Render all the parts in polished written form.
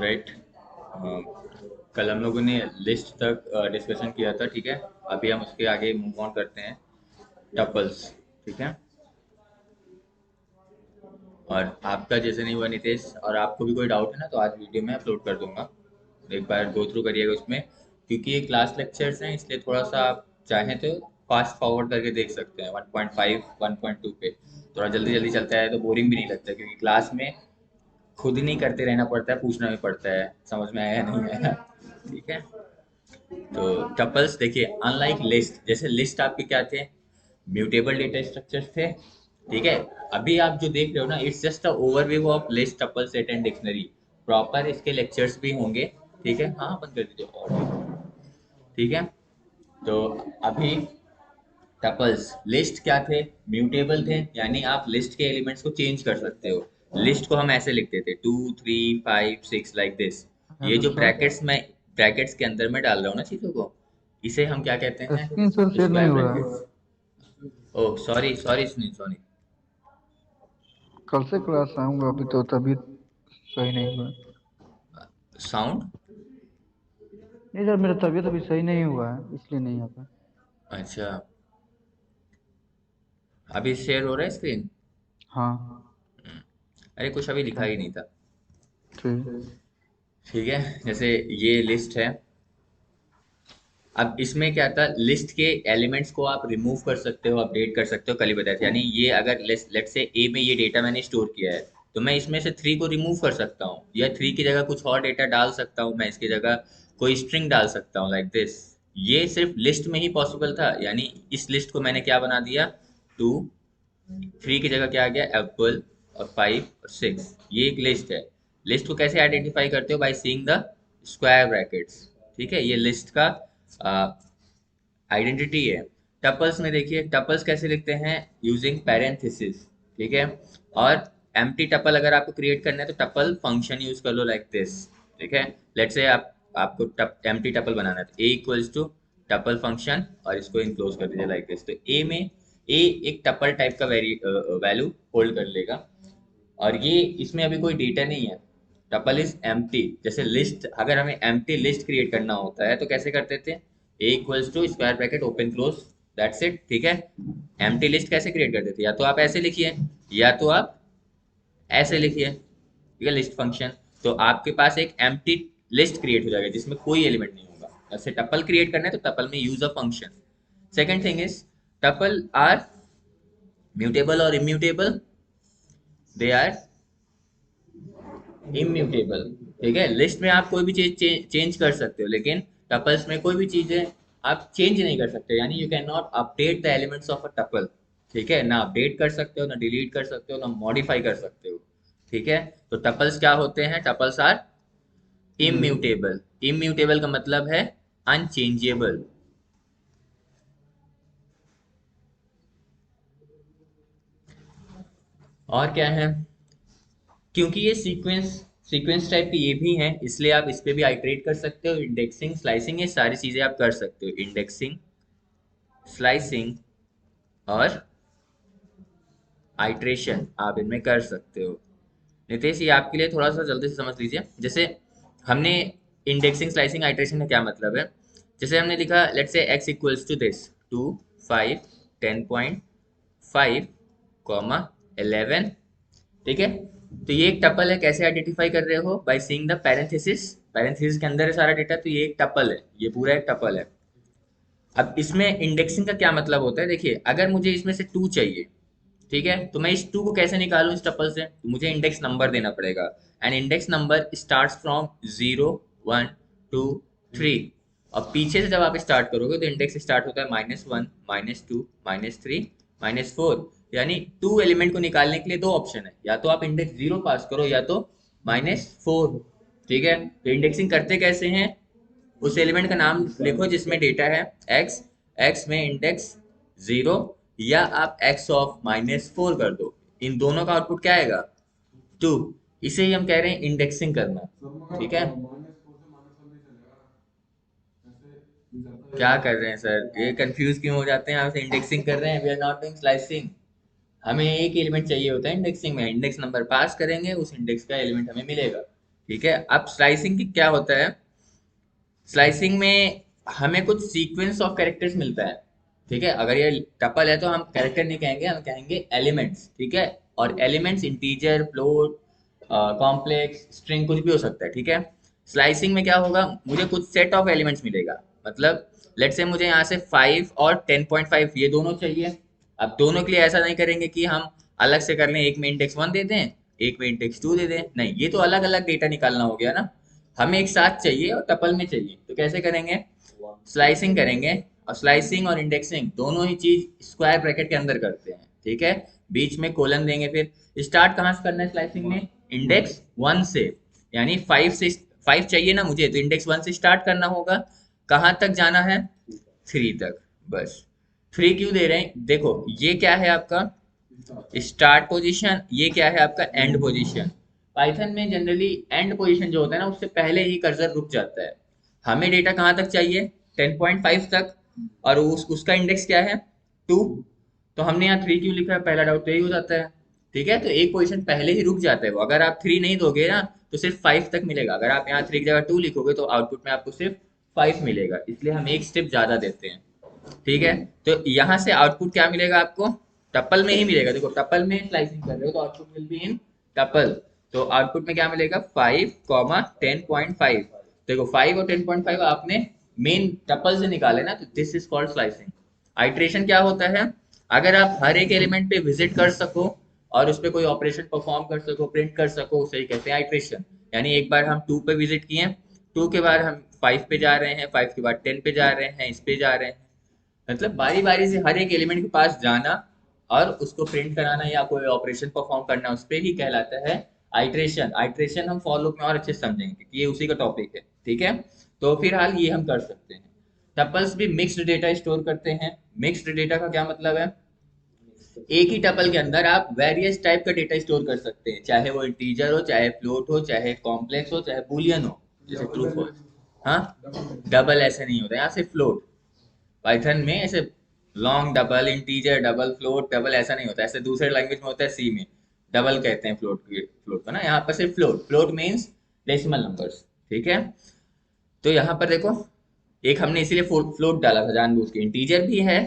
Right. कल हम लोगों ने लिस्ट तक डिस्कशन किया था, ठीक है। अभी हम उसके आगे मूव ऑन करते हैं, टपल्स, ठीक है। और आपका जैसे नहीं हुआ नितेश, और आपको भी कोई डाउट है ना तो आज वीडियो में अपलोड कर दूंगा, एक बार गो थ्रू करिएगा उसमें। क्योंकि ये क्लास लेक्चर्स हैं इसलिए थोड़ा सा आप चाहें तो फास्ट फॉरवर्ड करके देख सकते हैं, 1.5 1.2 पे थोड़ा जल्दी जल्दी चलता है तो बोरिंग भी नहीं लगता, क्योंकि क्लास में खुद ही नहीं करते रहना पड़ता है, पूछना भी पड़ता है समझ में आया या नहीं आया। ठीक है। तो टपल्स देखिए, अनलाइक लिस्ट, जैसे लिस्ट आपके क्या थे, म्यूटेबल डेटा स्ट्रक्चर्स थे, ठीक है। अभी आप जो देख रहे हो ना, it's just a overview of list, tuple, set and dictionary. Proper इसके लेक्चर्स भी होंगे, ठीक है। हाँ, बंद कर दीजिए ऑडियो, ठीक है। तो अभी टपल्स लिस्ट क्या थे, म्यूटेबल थे, यानी आप लिस्ट के एलिमेंट्स को चेंज कर सकते हो। लिस्ट को हम ऐसे लिखते थे 2 3 5 6 लाइक दिस। ये हेलो जो सर। ब्रैकेट्स में, ब्रैकेट्स के अंदर में डाल रहा हूँ ना चीजों को, इसे हम क्या कहते हैं, स्क्रीन सर शेयर नहीं स्क्वायर हो रहा है। Brackets. Oh sorry sorry Sunil, sorry. कल से क्लास आऊंगा, अभी तो तबीयत सही नहीं हुआ है। साउंड, नहीं सर, मेरा तबीयत अभी सही नहीं हुआ है, इसलिए नहीं आ पाया। अच्छा। अभी शेयर हो रहा है स्क्रीन। हाँ। अरे कुछ अभी लिखा ठीक। ही नहीं था। ठीक। ठीक है, जैसे ये लिस्ट है। अब इसमें क्या था, लिस्ट के एलिमेंट्स को आप रिमूव कर सकते हो, अपडेट कर सकते हो, कल ही बताया था। यानी ये अगर लेट से ए में ये डेटा मैंने स्टोर किया है, तो मैं इसमें से 3 को रिमूव कर सकता हूँ, या 3 की जगह कुछ और डेटा डाल सकता हूँ, मैं इसकी जगह कोई स्ट्रिंग डाल सकता हूँ, लाइक दिस। ये सिर्फ लिस्ट में ही पॉसिबल था, यानी इस लिस्ट को मैंने क्या बना दिया, 2, 3 की जगह क्या आ गया, एप्पल, और 5 और 6। ये एक लिस्ट है। लिस्ट को कैसे आइडेंटिफाई करते हो, by seeing the square brackets, ठीक है। ये लिस्ट का आइडेंटिटी है। टपल्स में देखिए, टपल्स कैसे लिखते हैं, यूजिंग पैरेंथेसिस, ठीक है। और एम्प्टी टपल अगर आपको क्रिएट करना है तो टपल फंक्शन यूज कर लो, लाइक दिस, ठीक है। लेट्स से आपको एम्प्टी टपल बनाना है तो ए इक्वल्स टू टपल फंक्शन, और इसको इनक्लोज कर दीजिए लाइक दिस। तो ए में ए एक टपल टाइप का वैल्यू होल्ड कर लेगा, और ये इसमें अभी कोई डेटा नहीं है। Tuple is empty. जैसे लिस्ट, अगर हमें एम्प्टी लिस्ट क्रिएट करना होता है तो कैसे करते थे, A equals to square bracket open close, that's it, ठीक है। एम्प्टी लिस्ट कैसे क्रिएट करते थे, या तो आप ऐसे लिखिए, या तो आप ऐसे लिखिए, ठीक है, लिस्ट फंक्शन। तो आपके पास एक एम्प्टी लिस्ट क्रिएट हो जाएगा जिसमें कोई एलिमेंट नहीं होगा। जैसे टपल क्रिएट करना है तो टपल में use a function. Second thing is, tuple are mutable और इम्यूटेबल, दे आर इम्यूटेबल, ठीक है। लिस्ट में आप कोई भी चीज चेंज कर सकते हो, लेकिन टपल्स में कोई भी चीजें आप चेंज नहीं कर सकते, यानी you can not update the elements of a tuple, ठीक है। ना अपडेट कर सकते हो, ना डिलीट कर सकते हो, ना मॉडिफाई कर सकते हो, ठीक है। तो टपल्स क्या होते हैं, टपल्स आर इम्यूटेबल। इम्यूटेबल का मतलब है अनचेंजेबल। और क्या है, क्योंकि ये सीक्वेंस सीक्वेंस टाइप के ये भी हैं, इसलिए आप इस पे भी आइटरेट कर सकते हो। इंडेक्सिंग, स्लाइसिंग, ये सारी चीजें आप कर सकते हो। इंडेक्सिंग, स्लाइसिंग और आइट्रेशन आप इनमें कर सकते हो। नितेश, ये आपके लिए थोड़ा सा जल्दी से समझ लीजिए। जैसे हमने इंडेक्सिंग, स्लाइसिंग, आइट्रेशन का क्या मतलब है, जैसे हमने लिखा let's say x equals to this, 2 5 10.5 comma 11, ठीक है। तो ये एक टपल है, कैसे आइडेंटिफाई कर रहे हो, by seeing the parenthesis. Parenthesis के अंदर है सारा डेटा, तो ये एक टपल है, ये पूरा एक टपल है। अब इसमें इंडेक्सिंग का क्या मतलब होता है, देखिए अगर मुझे इसमें से 2 चाहिए, ठीक है, तो मैं इस 2 को कैसे निकालूं इस टपल से, तो मुझे इंडेक्स नंबर देना पड़ेगा। And index number starts from 0 1 2 3, और पीछे से जब आप स्टार्ट करोगे तो इंडेक्स स्टार्ट होता है -1 -2 -3 -4। यानी 2 एलिमेंट को निकालने के लिए 2 ऑप्शन है, या तो आप इंडेक्स 0 पास करो, या तो -4, ठीक है। तो इंडेक्सिंग करते कैसे हैं, उस एलिमेंट का नाम लिखो जिसमें डेटा है x, x में इंडेक्स 0, या आप x ऑफ -4 कर दो, इन दोनों का आउटपुट क्या आएगा, 2। इसे ही हम कह रहे हैं इंडेक्सिंग करना, ठीक है। क्या कर रहे हैं सर, ये कंफ्यूज क्यों हो जाते हैं, आप इंडेक्सिंग कर रहे हैं, we are not doing slicing. हमें एक एलिमेंट चाहिए होता है इंडेक्सिंग में, इंडेक्स नंबर पास करेंगे, उस इंडेक्स का एलिमेंट हमें मिलेगा, ठीक है। अब स्लाइसिंग की क्या होता है, स्लाइसिंग में हमें कुछ सीक्वेंस ऑफ कैरेक्टर्स मिलता है। ठीक है, अगर ये टपल है तो हम कैरेक्टर नहीं कहेंगे, हम कहेंगे एलिमेंट्स। ठीक है, और elements integer, float, complex, string, कुछ भी हो सकता है। ठीक है, स्लाइसिंग में क्या होगा, मुझे कुछ सेट ऑफ एलिमेंट्स मिलेगा। मतलब लेट्स से मुझे यहाँ से 5 और 10.5 ये दोनों चाहिए। अब दोनों के लिए ऐसा नहीं करेंगे कि हम अलग से कर लें, एक में इंडेक्स 1 दे दें, एक में इंडेक्स 2 दे दें, नहीं, ये तो अलग अलग डेटा निकालना हो गया ना। हमें एक साथ चाहिए और टपल में चाहिए, तो कैसे करेंगे, स्लाइसिंग करेंगे। और स्लाइसिंग और इंडेक्सिंग दोनों ही चीज स्क्वायर ब्रैकेट के अंदर करते हैं। ठीक है, बीच में कोलन देंगे। फिर स्टार्ट कहाँ से करना है स्लाइसिंग में, इंडेक्स 1 से, यानी 5 से, 5 चाहिए ना मुझे, तो इंडेक्स 1 से स्टार्ट करना होगा। कहाँ तक जाना है, 3 तक, बस। 3 क्यों दे रहे हैं, देखो ये क्या है आपका स्टार्ट पोजीशन, ये क्या है आपका एंड पोजीशन। पाइथन में जनरली एंड पोजीशन जो होता है ना, उससे पहले ही कर्सर रुक जाता है। हमें डेटा कहाँ तक चाहिए, 10.5 तक, और उसका इंडेक्स क्या है, 2। तो हमने यहाँ 3 क्यों लिखा है, पहला डाउट तो यही हो जाता है। ठीक है, तो एक पोजीशन पहले ही रुक जाता है वो। अगर आप 3 नहीं दोगे ना तो सिर्फ 5 तक मिलेगा। अगर आप यहाँ 3 की जगह 2 लिखोगे तो आउटपुट में आपको सिर्फ 5 मिलेगा, इसलिए हम एक स्टेप ज्यादा देते हैं। ठीक है, तो यहाँ से आउटपुट क्या मिलेगा आपको, टपल में ही मिलेगा। देखो टपल में स्लाइसिंग कर रहे हो तो output will be in tuple. तो आउटपुट में क्या मिलेगा, 5, 10.5। देखो 5 और 10.5 आपने मेन टपल से निकाले ना, तो this is called slicing. Iteration क्या होता है, अगर आप हर एक एलिमेंट पे विजिट कर सको और उस पर कोई ऑपरेशन परफॉर्म कर सको, प्रिंट कर सको, उसे ही कहते हैं आइट्रेशन। यानी एक बार हम 2 पे विजिट किए, 2 के बाद हम 5 पे जा रहे हैं, 5 के बाद 10 पे जा रहे हैं, इस पे जा रहे हैं। मतलब बारी बारी से हर एक एलिमेंट के पास जाना और उसको प्रिंट कराना या कोई ऑपरेशन परफॉर्म करना, उस पर ही कहलाता है आइट्रेशन। आइट्रेशन हम फॉलो में और अच्छे से समझेंगे क्योंकि ये उसी का टॉपिक है। ठीक है, तो फिलहाल ये हम कर सकते हैं। टपल्स भी मिक्स्ड डेटा स्टोर करते हैं। मिक्स्ड डेटा का क्या मतलब है, एक ही टपल के अंदर आप वेरियस टाइप का डेटा स्टोर कर सकते हैं, चाहे वो इंटीजर हो, चाहे फ्लोट हो, चाहे कॉम्प्लेक्स हो, चाहे बुलियन हो, जैसे ट्रू फॉल्स। हाँ, डबल ऐसे नहीं होता, यहाँ से फ्लोट। पाइथन में ऐसे long double, integer double, float double ऐसा नहीं होता। ऐसे दूसरे लैंग्वेज में होता है, सी में डबल कहते हैं फ्लोट को ना, यहाँ पर सिर्फ float. Float means decimal numbers. ठीक है, तो यहाँ पर देखो एक हमने इसीलिए फ्लोट डाला था जानबूझ के, इंटीजर भी है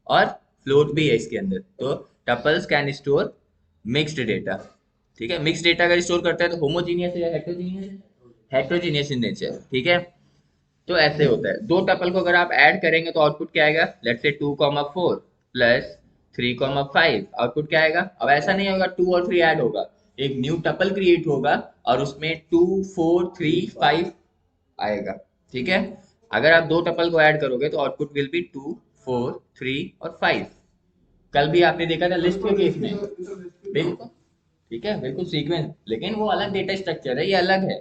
और फ्लोट भी है इसके अंदर। तो tuples can store mixed data. ठीक है, मिक्स्ड डेटा अगर स्टोर करता है तो होमोजीनियस या हेट्रोजीनियस, हेट्रोजीनियस इन नेचर। ठीक है, तो ऐसे होता है। दो टपल को अगर आप ऐड करेंगे तो आउटपुट क्या आएगा, लेट्स से 2,4 प्लस 3,5, आउटपुट क्या आएगा। अब ऐसा नहीं होगा 2 और 3 ऐड होगा, एक न्यू टपल क्रिएट होगा और उसमें 2, 4, 3, 5 आएगा। ठीक है, अगर आप दो टपल को ऐड करोगे तो आउटपुट विल बी 2, 4, 3 और 5। कल भी आपने देखा था लिस्ट के केस में, बिल्कुल। ठीक है, बिल्कुल सीक्वेंस, लेकिन वो अलग डेटा स्ट्रक्चर है, ये अलग है।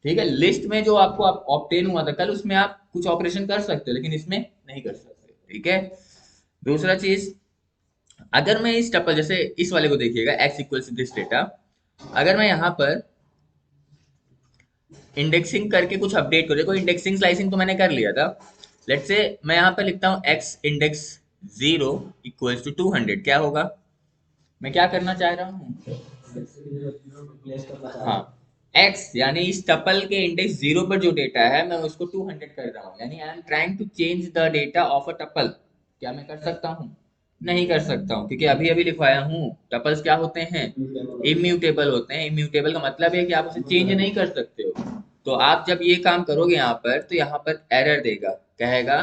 ठीक है, लिस्ट में जो आपको ऑप्टेन हुआ था कल, उसमें आप कुछ ऑपरेशन कर सकते हो, लेकिन इसमें नहीं कर सकते। ठीक है, दूसरा चीज, अगर मैं इस टपल, जैसे इस वाले को देखिएगा, x equals to this data, अगर मैं यहाँ पर इंडेक्सिंग करके कुछ अपडेट करो, देखो इंडेक्सिंग स्लाइसिंग तो मैंने कर लिया था। लेट्स से मैं यहाँ पर लिखता हूँ x इंडेक्स 0 इक्वल्स टू 200, क्या होगा, मैं क्या करना चाह रहा हूँ, हाँ, x यानी इस टपल के इंडेक्स 0 पर जो डेटा है मैं उसको 200 कर रहा हूँ, यानी I am trying to change the data of a tuple. क्या मैं कर सकता हूँ, नहीं कर सकता हूँ, क्योंकि अभी अभी लिखवाया हूँ। टपल्स क्या होते हैं, इम्यूटेबल होते हैं। इम्यूटेबल का मतलब है कि आप उसे चेंज नहीं कर सकते हो। तो आप जब ये काम करोगे यहाँ पर, तो यहाँ पर एरर देगा, कहेगा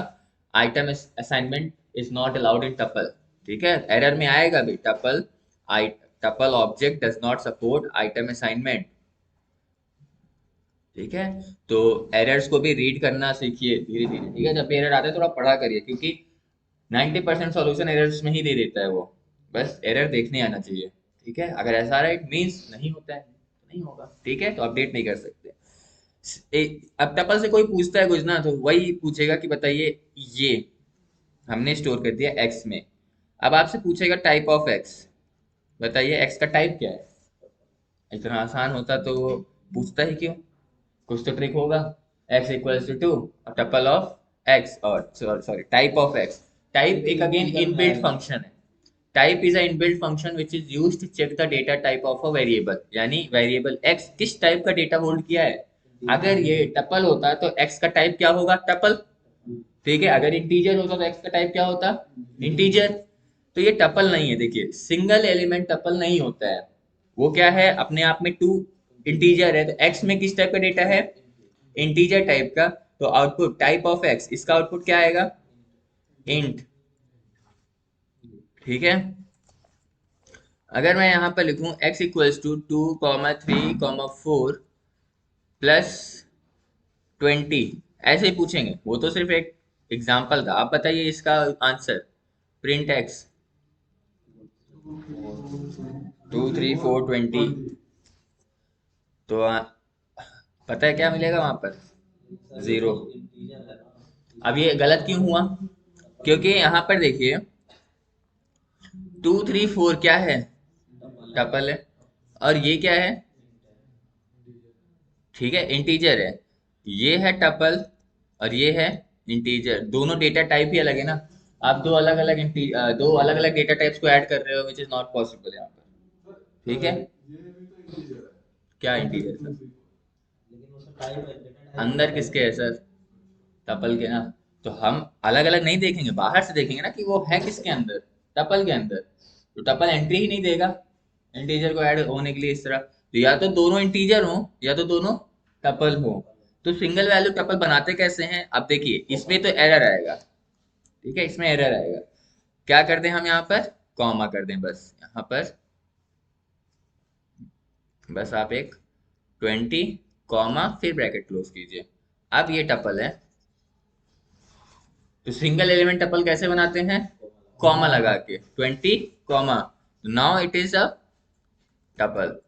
item assignment is not allowed in tuple. ठीक है, एरर में आएगा भी tuple, I tuple object does not support item assignment. ठीक है, तो एरर्स को भी रीड करना सीखिए धीरे धीरे। ठीक है, जब एरर आता है थोड़ा पढ़ा करिए, क्योंकि 90% सॉल्यूशन एरर्स में ही दे देता है वो, बस एरर देखने आना चाहिए। ठीक है, अगर ऐसा रहा इट मीन्स नहीं होता है, तो नहीं होगा। ठीक है, तो अपडेट नहीं कर सकते। अब टपल से कोई पूछता है कुछ ना, तो वही पूछेगा कि बताइए ये हमने स्टोर कर दिया एक्स में। अब आपसे पूछेगा टाइप ऑफ एक्स, बताइए एक्स का टाइप क्या है। इतना आसान होता तो वो पूछता ही क्यों, कुछ तो ट्रिक होगा। x equals to 2, tuple of x, और sorry type of x। Type एक अगेन इनबिल्ट फंक्शन है। Type is a inbuilt function which is used to check the data type of a variable, यानी variable x किस type का data hold किया है। अगर ये टपल होता तो x का टाइप क्या होगा, टपल। ठीक है, अगर इंटीजर होता तो x का टाइप क्या होता, इंटीजर। तो ये टपल नहीं है, देखिए सिंगल एलिमेंट टपल नहीं होता है, वो क्या है अपने आप में टू इंटीजर है। तो x में किस टाइप का डेटा है, इंटीजर टाइप का। तो आउटपुट टाइप ऑफ x, इसका आउटपुट क्या आएगा, इंट। ठीक है, अगर मैं यहाँ पर लिखूं x इक्वल्स टू 2,3,4 प्लस 20, ऐसे ही पूछेंगे, वो तो सिर्फ एक एग्जाम्पल था। आप बताइए इसका आंसर, प्रिंट x 2, 3, 4, 20, तो पता है क्या मिलेगा वहां पर, 0। अब ये गलत क्यों हुआ, क्योंकि यहाँ पर देखिए 2, 3, 4 क्या है, टपल है, और ये क्या है, ठीक है इंटीजर है। ये है टपल और ये है इंटीजर, दोनों डेटा टाइप ही अलग है ना। आप दो अलग अलग डेटा टाइप्स को ऐड कर रहे हो, विच इज नॉट पॉसिबल यहाँ पर। ठीक है, क्या इंटीजर सर, अंदर किसके है सर, टपल के ना। तो हम अलग अलग नहीं देखेंगे, बाहर से देखेंगे ना कि वो है किसके अंदर, टपल के अंदर। तो टपल एंट्री ही नहीं देगा इंटीजर को ऐड होने के लिए इस तरह। तो या तो दोनों इंटीजर हो या तो दोनों टपल हो। तो सिंगल वैल्यू टपल बनाते कैसे हैं, अब देखिए इसमें तो एरर आएगा। ठीक है, इसमें एरर आएगा, क्या कर दें हम यहाँ पर, कॉमा कर दें बस यहाँ पर, बस आप एक 20 कॉमा फिर ब्रैकेट क्लोज कीजिए। अब ये टपल है, तो सिंगल एलिमेंट टपल कैसे बनाते हैं, कॉमा लगा के 20 comma, now it is a tuple.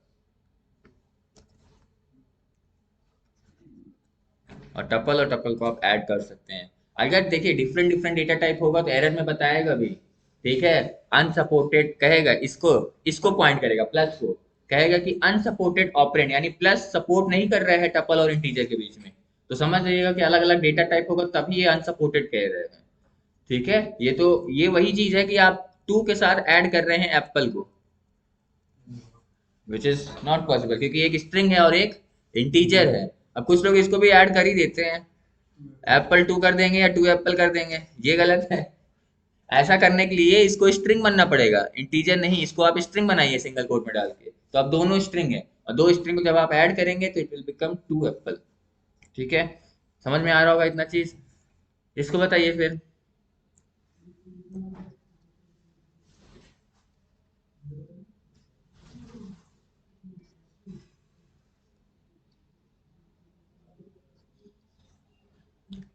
और टपल को आप ऐड कर सकते हैं। अगर देखिए डिफरेंट डिफरेंट डेटा टाइप होगा तो एरर में बताएगा भी। ठीक है, अनसपोर्टेड कहेगा, इसको इसको पॉइंट करेगा प्लस को, कहेगा कि अनसपोर्टेड ऑपरेंड, यानी प्लस सपोर्ट नहीं कर रहा है टपल और इंटीजर के बीच में। तो समझ जाइएगा कि अलग अलग डेटा टाइप होगा तभी ये अनसपोर्टेड कह रहे हैं। ठीक है, ये वही चीज है कि आप टू के साथ ऐड कर रहे हैं एप्पल को, विच इज नॉट पॉसिबल, क्योंकि एक स्ट्रिंग है और एक इंटीजर है। अब कुछ लोग इसको भी ऐड कर ही देते हैं, एप्पल 2 कर देंगे या 2 एप्पल कर देंगे, ये गलत है। ऐसा करने के लिए इसको स्ट्रिंग बनना पड़ेगा, इंटीजर नहीं। इसको आप स्ट्रिंग बनाइए सिंगल कोट में डाल के, तो अब दोनों स्ट्रिंग है, और दो स्ट्रिंग को जब आप ऐड करेंगे तो इट विल बिकम 2 एप्पल। ठीक है, समझ में आ रहा होगा इतना चीज। इसको बताइए फिर,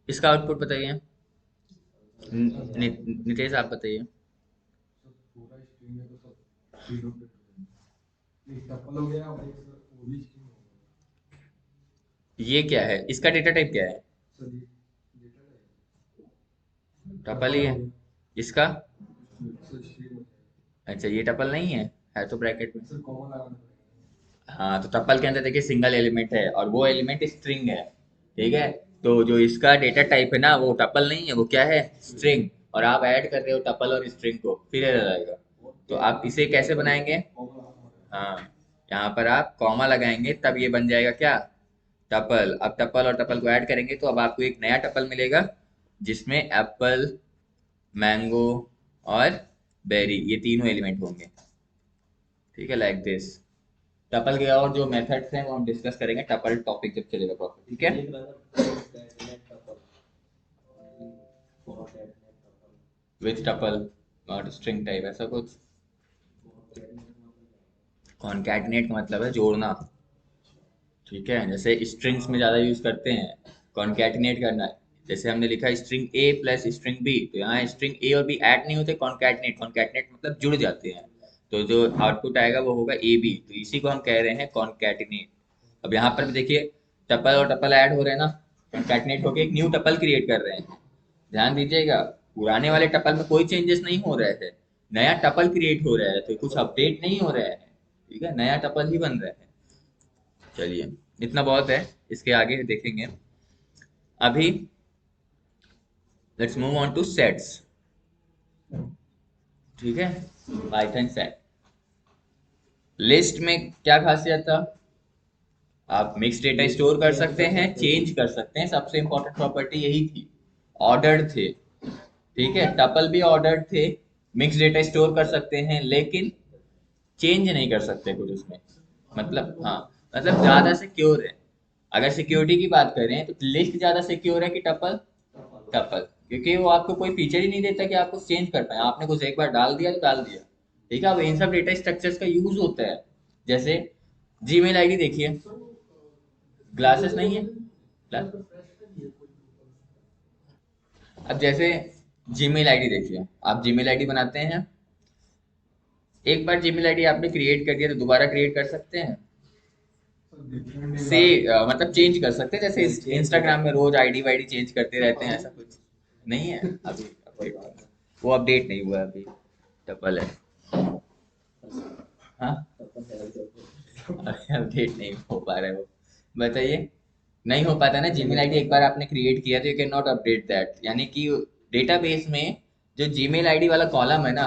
इसका आउटपुट बताइए। नितेश आप बताइए। ये क्या है, इसका डेटा टाइप क्या है, टपल ही है। इसका, अच्छा ये टपल नहीं है तो ब्रैकेट में। हाँ, तो टपल के अंदर देखिए सिंगल एलिमेंट है और वो एलिमेंट स्ट्रिंग है। ठीक है, तो जो इसका डेटा टाइप है ना वो टपल नहीं है, वो क्या है, स्ट्रिंग। और आप ऐड कर रहे हो टपल और स्ट्रिंग को, फिर एरर आएगा। तो आप इसे कैसे बनाएंगे, हाँ, यहाँ पर आप कॉमा लगाएंगे तब ये बन जाएगा क्या, टपल। अब टपल और टपल को ऐड करेंगे तो अब आपको एक नया टपल मिलेगा, जिसमें एप्पल, मैंगो और बेरी, ये तीनों एलिमेंट होंगे। ठीक है, लाइक दिस। टपल के और जो मेथड्स हैं वो हम डिस्कस करेंगे टपल टॉपिक जब चलेगा प्रॉपर। ठीक है, with tuple not string type, ऐसा कुछ। कॉनकैटिनेट का मतलब है जोड़ना। ठीक है, जैसे स्ट्रिंग्स में ज़्यादा यूज करते हैं कॉनकैटिनेट करना। जैसे हमने लिखा string A plus string B, तो यहाँ स्ट्रिंग ए और बी ऐड नहीं होते, कॉनकैटिनेट, कॉनकैटिनेट मतलब जुड़ जाते हैं। तो जो आउटपुट आएगा वो होगा ए बी, तो इसी को हम कह रहे हैं कॉनकैटिनेट। अब यहाँ पर भी देखिए टपल और टपल ऐड हो रहे हैं ना, कॉनकैटिनेट होकर एक न्यू टपल क्रिएट कर रहे हैं। ध्यान दीजिएगा, पुराने वाले टपल में कोई चेंजेस नहीं हो रहे थे, नया टपल क्रिएट हो रहा है, तो कुछ अपडेट नहीं हो रहा है। ठीक है, नया टपल ही बन रहा है। चलिए, इतना बहुत है, इसके आगे देखेंगे। अभी let's move on two sets. ठीक है, पाइथन सेट। लिस्ट में क्या खासियत था, आप मिक्स डेटा स्टोर कर सकते हैं, चेंज कर सकते हैं, सबसे इंपॉर्टेंट प्रॉपर्टी यही थी। ऑर्डर्ड थे, ठीक है, टपल भी ऑर्डर्ड थे, मिक्स डेटा स्टोर कर सकते हैं, लेकिन चेंज नहीं कर सकते कुछ उसमें। मतलब हाँ, मतलब ज्यादा सिक्योर है। अगर सिक्योरिटी की बात करें तो लिस्ट ज्यादा सिक्योर है कि टपल? टपल, क्योंकि वो आपको कोई फीचर ही नहीं देता कि आपको चेंज कर पाए, आपने कुछ एक बार डाल दिया तो डाल दिया। ठीक है, अब इन सब डेटा स्ट्रक्चर्स का यूज होता है। जैसे जीमेल आईडी देखिए, ग्लासेस नहीं है, अब जैसे जीमेल आईडी देखिए, आप जीमेल आईडी बनाते हैं, एक बार जीमेल आईडी आपने क्रिएट कर दिया तो दोबारा क्रिएट कर सकते हैं से मतलब चेंज कर सकते हैं, जैसे इंस्टाग्राम में रोज आईडी वाईडी चेंज करते रहते हैं, ऐसा कुछ नहीं है अभी। अपडेट, वो अपडेट नहीं हुआ है अभी, डबल है। हाँ, अभी अपडेट नहीं हो पा रहा है वो, बताइए। नहीं हो पाता ना, जीमेल आईडी एक बार आपने क्रिएट किया तो you can not update that, यानी कि डेटाबेस में जो जीमेल आईडी वाला कॉलम है ना,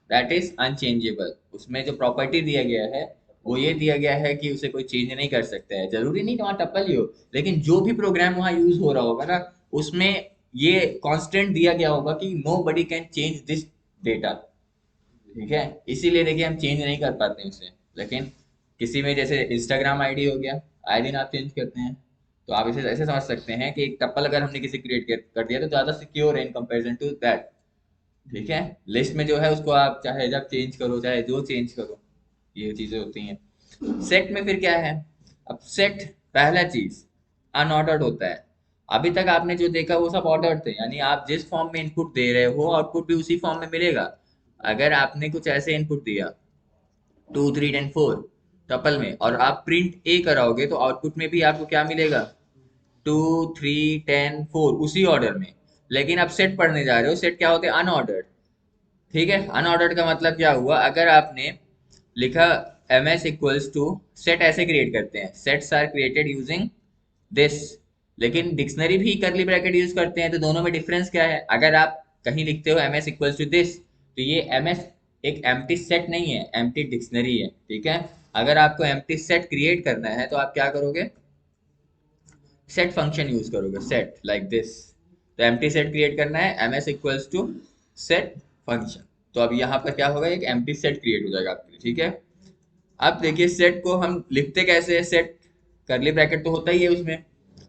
दैट इज अनचेंजेबल। उसमें जो प्रॉपर्टी दिया गया है वो ये दिया गया है कि उसे कोई चेंज नहीं कर सकता है। जरूरी नहीं वहाँ टप्पल ही हो, लेकिन जो भी प्रोग्राम वहाँ यूज हो रहा होगा ना, उसमें ये कांस्टेंट दिया गया होगा कि nobody can change this data. ठीक है, इसीलिए देखिए हम चेंज नहीं कर पाते हैं उसे। लेकिन किसी में जैसे इंस्टाग्राम आईडी हो गया, आए दिन आप चेंज करते हैं, तो आप इसे ऐसे समझ सकते हैं कि एक टप्पल अगर हमने किसी क्रिएट कर दिया तो ज्यादा सिक्योर है इन कंपैरिजन टू दैट। ठीक है, लिस्ट में जो है उसको आप चाहे जब चेंज करो, चाहे जो चेंज करो, ये चीजें होती हैं। सेट में फिर क्या है, अब सेट पहला चीज अनऑर्डर्ड होता है। अभी तक आपने जो देखा वो सब ऑर्डर्ड थे, यानी आप जिस फॉर्म में इनपुट दे रहे हो आउटपुट भी उसी फॉर्म में मिलेगा। अगर आपने कुछ ऐसे इनपुट दिया 2 3 10 4 टपल में, और आप प्रिंट ए कराओगे तो आउटपुट में भी आपको क्या मिलेगा, 2 3 10 4 उसी ऑर्डर में। लेकिन आप सेट पढ़ने जा रहे हो, सेट क्या होते हैं, अनऑर्डर्ड। ठीक है, अनऑर्डर्ड का मतलब क्या हुआ, अगर आपने लिखा M S equals to set, ऐसे क्रिएट करते हैं, sets are created using this, लेकिन डिक्शनरी भी करली ब्रैकेट यूज करते हैं, तो दोनों में डिफरेंस क्या है। अगर आप कहीं लिखते हो M S equals to this, तो ये एम एस एक एम्प्टी सेट नहीं है, एम्प्टी डिक्शनरी है। ठीक है, अगर आपको एम्प्टी सेट क्रिएट करना है तो आप क्या करोगे, सेट फंक्शन यूज करोगे, सेट लाइक दिस। तो एम्प्टी सेट क्रिएट करना है, M S equals to set function. तो अब यहाँ पर क्या होगा, एक एम्प्टी सेट क्रिएट हो जाएगा आपके लिए। ठीक है, अब देखिए सेट को हम लिखते कैसे हैं, सेट करली ब्रैकेट तो होता ही है उसमें।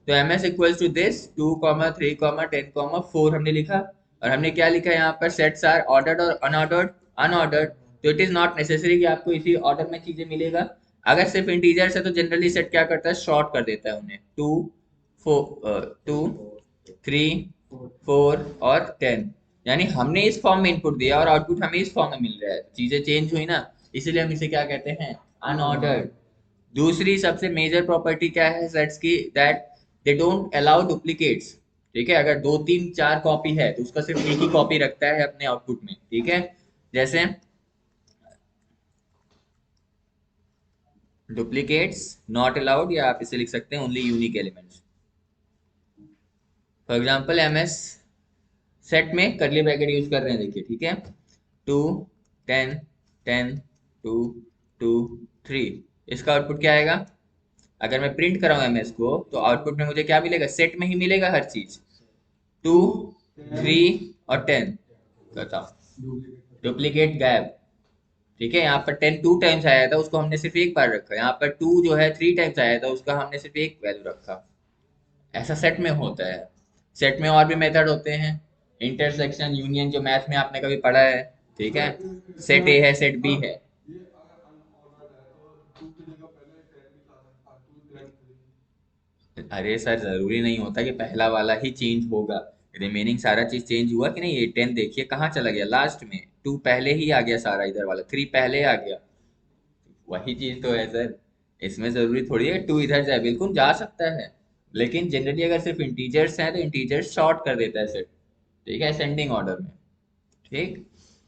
तो M S equals to this 2 3 10 4 हमने लिखा, और हमने क्या लिखा यहाँ पर, सेट्स आर ऑर्डर्ड और अनऑर्डर्ड। अनऑर्डर्ड, तो इट इज नॉट नेसेसरी कि आपको इसी ऑर्डर में चीजें मिलेगा। अगर सिर्फ इंटीजर्स है तो जनरली सेट क्या करता है, शॉर्ट कर देता है उन्हें, 2 4 2 3 4 और 10। यानी हमने इस फॉर्म में इनपुट दिया और आउटपुट हमें इस फॉर्म में मिल रहा है, चीजें चेंज हुई ना, इसीलिए हम इसे क्या कहते हैं, अनऑर्डर्ड। दूसरी सबसे मेजर प्रॉपर्टी क्या है सेट्स की, that they don't allow duplicates. ठीक है, अगर 2 3 4 कॉपी है तो उसका सिर्फ एक ही कॉपी रखता है अपने आउटपुट में। ठीक है, जैसे डुप्लीकेट्स नॉट अलाउड, या आप इसे लिख सकते हैं only unique elements. For example M S set में करली ब्रैकेट यूज कर रहे हैं, देखिए। ठीक है, 2 10 10 2 2 3, इसका आउटपुट क्या आएगा, अगर मैं प्रिंट कराऊं एमएस को तो आउटपुट में मुझे क्या मिलेगा, सेट में ही मिलेगा हर चीज, 2 3 और 10। बताओ, डुप्लीकेट गायब। ठीक है, यहाँ पर 10 2 टाइम्स आया था, उसको हमने सिर्फ एक बार रखा। यहाँ पर 2 जो है 3 टाइम्स आया था, उसका हमने सिर्फ एक वैल्यू रखा। ऐसा सेट में होता है। सेट में और भी मेथड होते हैं, इंटरसेक्शन, यूनियन, जो मैथ में आपने कभी पढ़ा है। ठीक है, सेट ए है, सेट बी है। अरे सर, जरूरी नहीं होता कि पहला वाला ही चेंज होगा, रिमेनिंग सारा चीज चेंज हुआ कि नहीं। ये 10 देखिए कहाँ चला गया, लास्ट में 2 पहले ही आ गया, सारा इधर वाला 3 पहले आ गया। वही चीज तो है सर, इसमें जरूरी थोड़ी है 2 इधर जाए, बिल्कुल जा सकता है। लेकिन जनरली अगर सिर्फ इंटीजर्स हैं तो इंटीजर्स शॉर्ट कर देता है सेट। ठीक है, असेंडिंग ऑर्डर में। ठीक,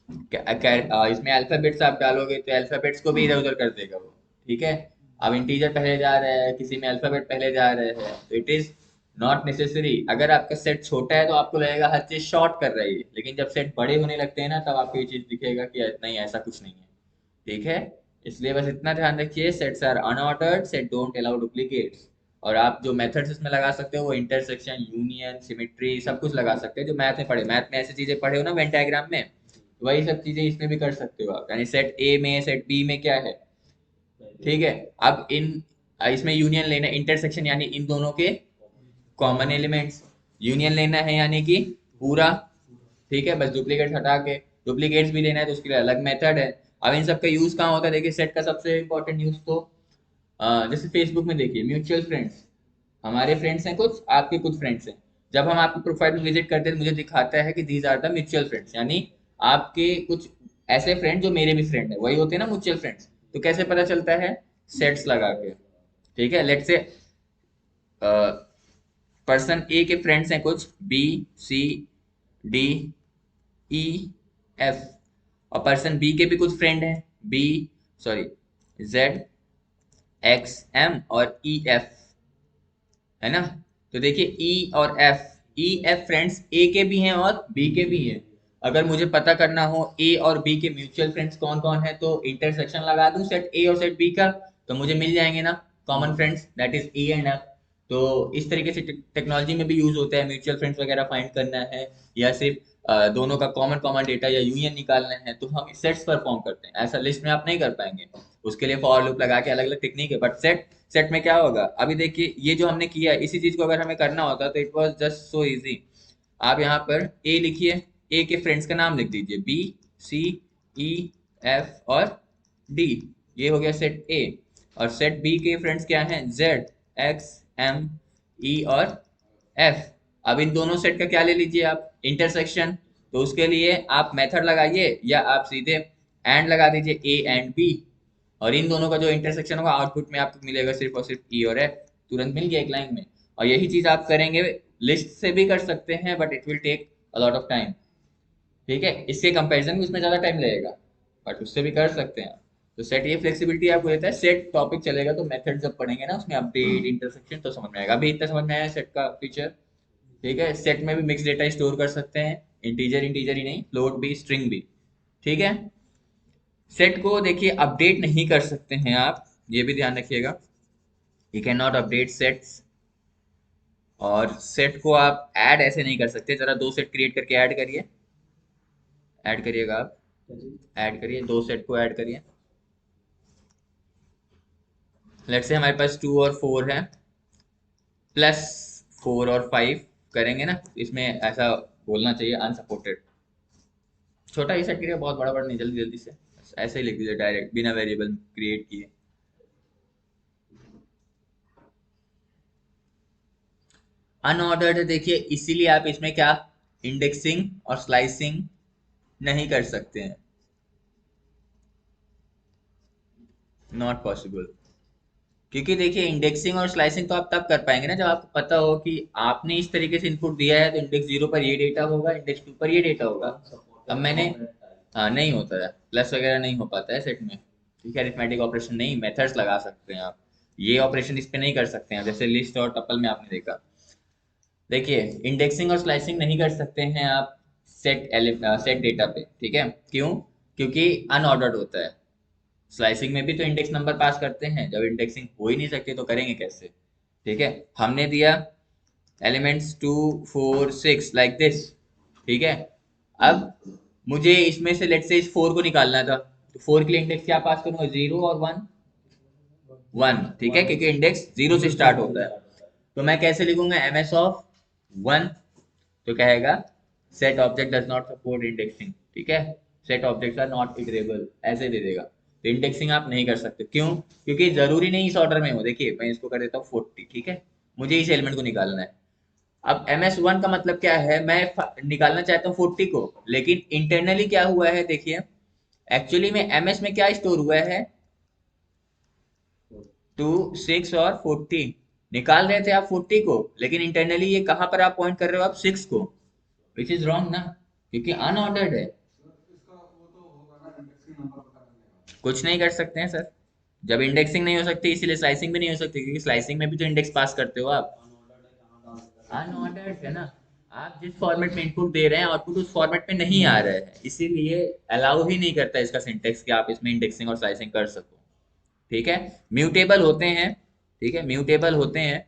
इसमें अल्फाबेट्स आप डालोगे तो अल्फाबेट्स को भी इधर उधर कर देगा वो। ठीक है, अब इंटीजर पहले जा रहा है, किसी में अल्फाबेट पहले जा रहे हैं, तो इट इज नॉट नेसेसरी। अगर आपका सेट छोटा है तो आपको लगेगा हर चीज शॉर्ट कर रही है, लेकिन जब सेट बड़े होने लगते हैं ना तब आपको ये चीज दिखेगा कि नहीं ऐसा कुछ नहीं है। ठीक है, इसलिए बस इतना ध्यान रखिए, sets are unordered, set don't allow duplicates. और आप जो मेथड्स इसमें लगा सकते हो वो इंटरसेक्शन, यूनियन, सिमेट्री, सब कुछ लगा सकते हैं जो मैथ में पढ़े। मैथ में ऐसी चीजें पढ़े हो ना वेन डायग्राम में, तो वही सब चीजें इसमें भी कर सकते हो आप। यानी सेट ए में सेट बी में क्या है, ठीक है। अब इसमें यूनियन लेना, इंटरसेक्शन यानी इन दोनों के कॉमन एलिमेंट्स, यूनियन लेना है यानी कि पूरा, ठीक है, बस डुप्लीकेट हटा के। डुप्लीकेट्स भी लेना है तो उसके लिए अलग मेथड है। अब इन सब का यूज कहाँ होता है, देखिए सेट का सबसे इंपॉर्टेंट यूज तो जैसे फेसबुक में देखिए म्यूचुअल फ्रेंड्स, हमारे फ्रेंड्स हैं कुछ, आपके कुछ फ्रेंड्स हैं। जब हम आपकी प्रोफाइल में विजिट करते हैं तो मुझे दिखाता है कि these are the mutual friends, यानी आपके कुछ ऐसे फ्रेंड जो मेरे भी फ्रेंड है, वही होते हैं ना म्यूचुअल फ्रेंड्स। तो कैसे पता चलता है, सेट्स लगा के। ठीक है, लेट्स से पर्सन ए के फ्रेंड्स हैं कुछ B, C, D, E, F, और पर्सन बी के भी कुछ फ्रेंड हैं B, sorry, Z, X, M और ई, एफ, है ना। तो देखिए ई और F, E F friends A के भी हैं और बी के भी हैं। अगर मुझे पता करना हो ए और बी के म्यूचुअल फ्रेंड्स कौन कौन है तो इंटरसेक्शन लगा दूं सेट ए और सेट बी का, तो मुझे मिल जाएंगे ना common friends, that is E and F. तो इस तरीके से टेक्नोलॉजी में भी यूज होता है, म्यूचुअल फ्रेंड्स वगैरह फाइंड करना है या सिर्फ दोनों का कॉमन कॉमन डेटा या यूनियन निकालना है तो हम सेट्स परफॉर्म करते हैं। ऐसा लिस्ट में आप नहीं कर पाएंगे, उसके लिए फॉर लूप लगा के अलग अलग टेक्निक है। बट सेट सेट में क्या होगा, अभी देखिए ये जो हमने किया है इसी चीज को अगर हमें करना होता तो it was just so easy. आप यहाँ पर ए लिखिए, ए के फ्रेंड्स का नाम लिख दीजिए बी, सी, ई, एफ और डी, ये हो गया सेट ए। और सेट बी के फ्रेंड्स क्या हैं, जेड, एक्स, एम, ई और एफ। अब इन दोनों सेट का क्या ले लीजिए आप, इंटरसेक्शन। तो उसके लिए आप मेथड लगाइए या आप सीधे एंड लगा दीजिए ए एंड बी, और इन दोनों का जो इंटरसेक्शन होगा आउटपुट में आपको मिलेगा सिर्फ और सिर्फ ई और एफ, तुरंत मिल गया एक लाइन में। और यही चीज आप करेंगे लिस्ट से भी कर सकते हैं but it will take a lot of time. ठीक है, इसके कंपैरिजन में उसमें ज्यादा टाइम लगेगा, बट उससे भी कर सकते हैं। तो सेट ये फ्लेक्सिबिलिटी आपको देता है। सेट टॉपिक चलेगा तो मेथड जब पढ़ेंगे ना उसमें अपडेट इंटरसेक्शन तो समझ में आएगा। अभी इतना समझ में आया सेट का फीचर। ठीक है, सेट में भी मिक्स डेटा स्टोर कर सकते हैं, इंटीजर इंटीजर ही नहीं, फ्लोट भी, स्ट्रिंग भी। ठीक है, सेट को देखिए अपडेट नहीं कर सकते हैं आप, ये भी ध्यान रखिएगा, you can not update sets. और सेट को आप ऐड ऐसे नहीं कर सकते, जरा दो सेट क्रिएट करके ऐड करिए, ऐड करिएगा आप, ऐड करिए, दो सेट को ऐड करिए। लेट्स से हमारे पास 2 और 4 है, प्लस 4 और 5 करेंगे ना, इसमें ऐसा बोलना चाहिए अनसपोर्टेड। छोटा ही सेट करिए, बहुत बड़ा बड़ा नहीं, जल्दी जल्दी से बस ऐसे ही लिख दीजिए डायरेक्ट बिना वेरिएबल क्रिएट किए। अनऑर्डर्ड है देखिए, इसीलिए आप इसमें क्या, इंडेक्सिंग और स्लाइसिंग नहीं कर सकते हैं, नॉट पॉसिबल। क्योंकि देखिए इंडेक्सिंग और स्लाइसिंग तो आप तब कर पाएंगे ना जब आपको पता हो कि आपने इस तरीके से इनपुट दिया है तो इंडेक्स 0 पर ये डेटा होगा, इंडेक्स 2 पर ये डेटा होगा। अब मैंने, हाँ नहीं होता है, प्लस वगैरह नहीं हो पाता है सेट में। ठीक है, अरिथमेटिक ऑपरेशन नहीं, मेथड्स लगा सकते हैं आप, ये ऑपरेशन इस पे नहीं कर सकते हैं जैसे लिस्ट और टपल में आपने देखा। देखिए इंडेक्सिंग और स्लाइसिंग नहीं कर सकते हैं आप सेट डेटा पे, ठीक है, क्यों, क्योंकि अनऑर्डर्ड होता है। स्लाइसिंग में भी तो इंडेक्स नंबर पास करते हैं, जब इंडेक्सिंग हो ही नहीं सकती तो करेंगे कैसे। ठीक है, हमने दिया एलिमेंट्स 2, 4, 6 लाइक दिस, ठीक है। अब मुझे इसमें से लेट से इस 4 को निकालना था, तो 4 के लिए इंडेक्स क्या पास करूंगा, 0 और 1, 1, ठीक है, क्योंकि इंडेक्स 0 से स्टार्ट होता है। तो मैं कैसे लिखूंगा, एम एस ऑफ 1, तो कहेगा set object does not support indexing, ठीक है, set objects are not iterable, ऐसे दे देगा। तो इंडेक्सिंग आप नहीं कर सकते, क्यों, क्योंकि जरूरी नहीं इस ऑर्डर में हो। देखिए मैं इसको कर देता हूँ 40, ठीक है, मुझे इस एलिमेंट को निकालना है। अब एम एस वन का मतलब क्या है, मैं निकालना चाहता हूँ 40 को, लेकिन इंटरनली क्या हुआ है देखिए, एक्चुअली में एम एस में क्या स्टोर हुआ है, 2, 6 और 40। निकाल रहे थे आप 40 को, लेकिन इंटरनली ये कहां पर आप पॉइंट कर रहे हो, आप 6 को, विच इज रॉन्ग ना, क्योंकि अनऑर्डर्ड है। कुछ नहीं कर सकते हैं सर, जब इंडेक्सिंग नहीं हो सकती इसीलिए स्लाइसिंग भी नहीं हो सकती, क्योंकि स्लाइसिंग में भी तो इंडेक्स पास करते हो आप। अनऑर्डर्ड है ना, आप जिस फॉर्मेट में इनपुट दे रहे हैं आउटपुट उस फॉर्मेट में नहीं आ रहा है, इसीलिए अलाउ ही नहीं करता इसका सिंटेक्स कि आप इसमें इंडेक्सिंग और स्लाइसिंग कर सको। ठीक है, म्यूटेबल होते हैं। ठीक है, म्यूटेबल होते हैं,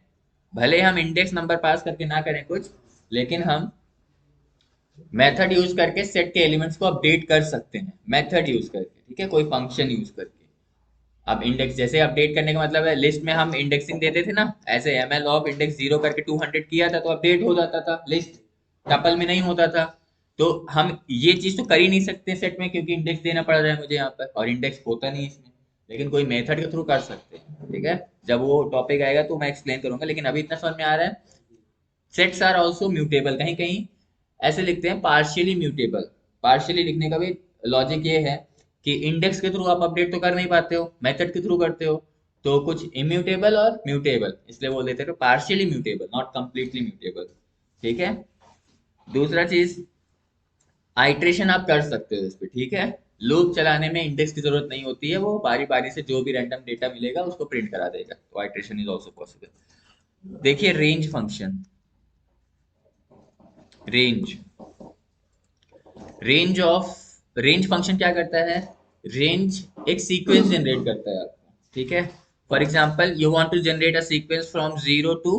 भले हम इंडेक्स नंबर पास करके ना करें कुछ, लेकिन हम मेथड यूज करके सेट के एलिमेंट्स को अपडेट कर सकते हैं, मेथड यूज करके। ठीक है, कोई फंक्शन यूज करके। अब इंडेक्स जैसे अपडेट करने का मतलब है, लिस्ट में हम इंडेक्सिंग देते थे ना, ऐसे ml ऑफ इंडेक्स 0 करके 200 किया था तो अपडेट हो जाता था लिस्ट, टपल में नहीं होता था। तो हम ये चीज तो कर ही नहीं सकते सेट में, क्योंकि इंडेक्स देना पड़ रहा है मुझे यहाँ पर, और इंडेक्स होता नहीं इसमें, लेकिन कोई मेथड के थ्रू कर सकते हैं। ठीक है, जब वो टॉपिक आएगा तो मैं एक्सप्लेन करूंगा, लेकिन अभी इतना समझ में आ रहा है। सेट्स आर ऑल्सो म्यूटेबल, कहीं कहीं ऐसे लिखते हैं पार्शियली म्यूटेबल। पार्शियली लिखने का भी लॉजिक ये है कि इंडेक्स के थ्रू आप अपडेट तो कर नहीं पाते हो, मेथड के थ्रू करते हो, तो कुछ इम्यूटेबल और म्यूटेबल, इसलिए बोल देते हैं partially mutable, not completely mutable. ठीक है, दूसरा चीज, आइट्रेशन आप कर सकते हो इस पे। ठीक है, लूप चलाने में इंडेक्स की जरूरत नहीं होती है, वो बारी बारी से जो भी रैंडम डेटा मिलेगा उसको प्रिंट करा देगा, तो आइट्रेशन इज ऑल्सो पॉसिबल। देखिए range function, range, range function क्या करता है, रेंज एक सीक्वेंस जनरेट करता है आपको। ठीक है, for example you want to generate a sequence from 0 to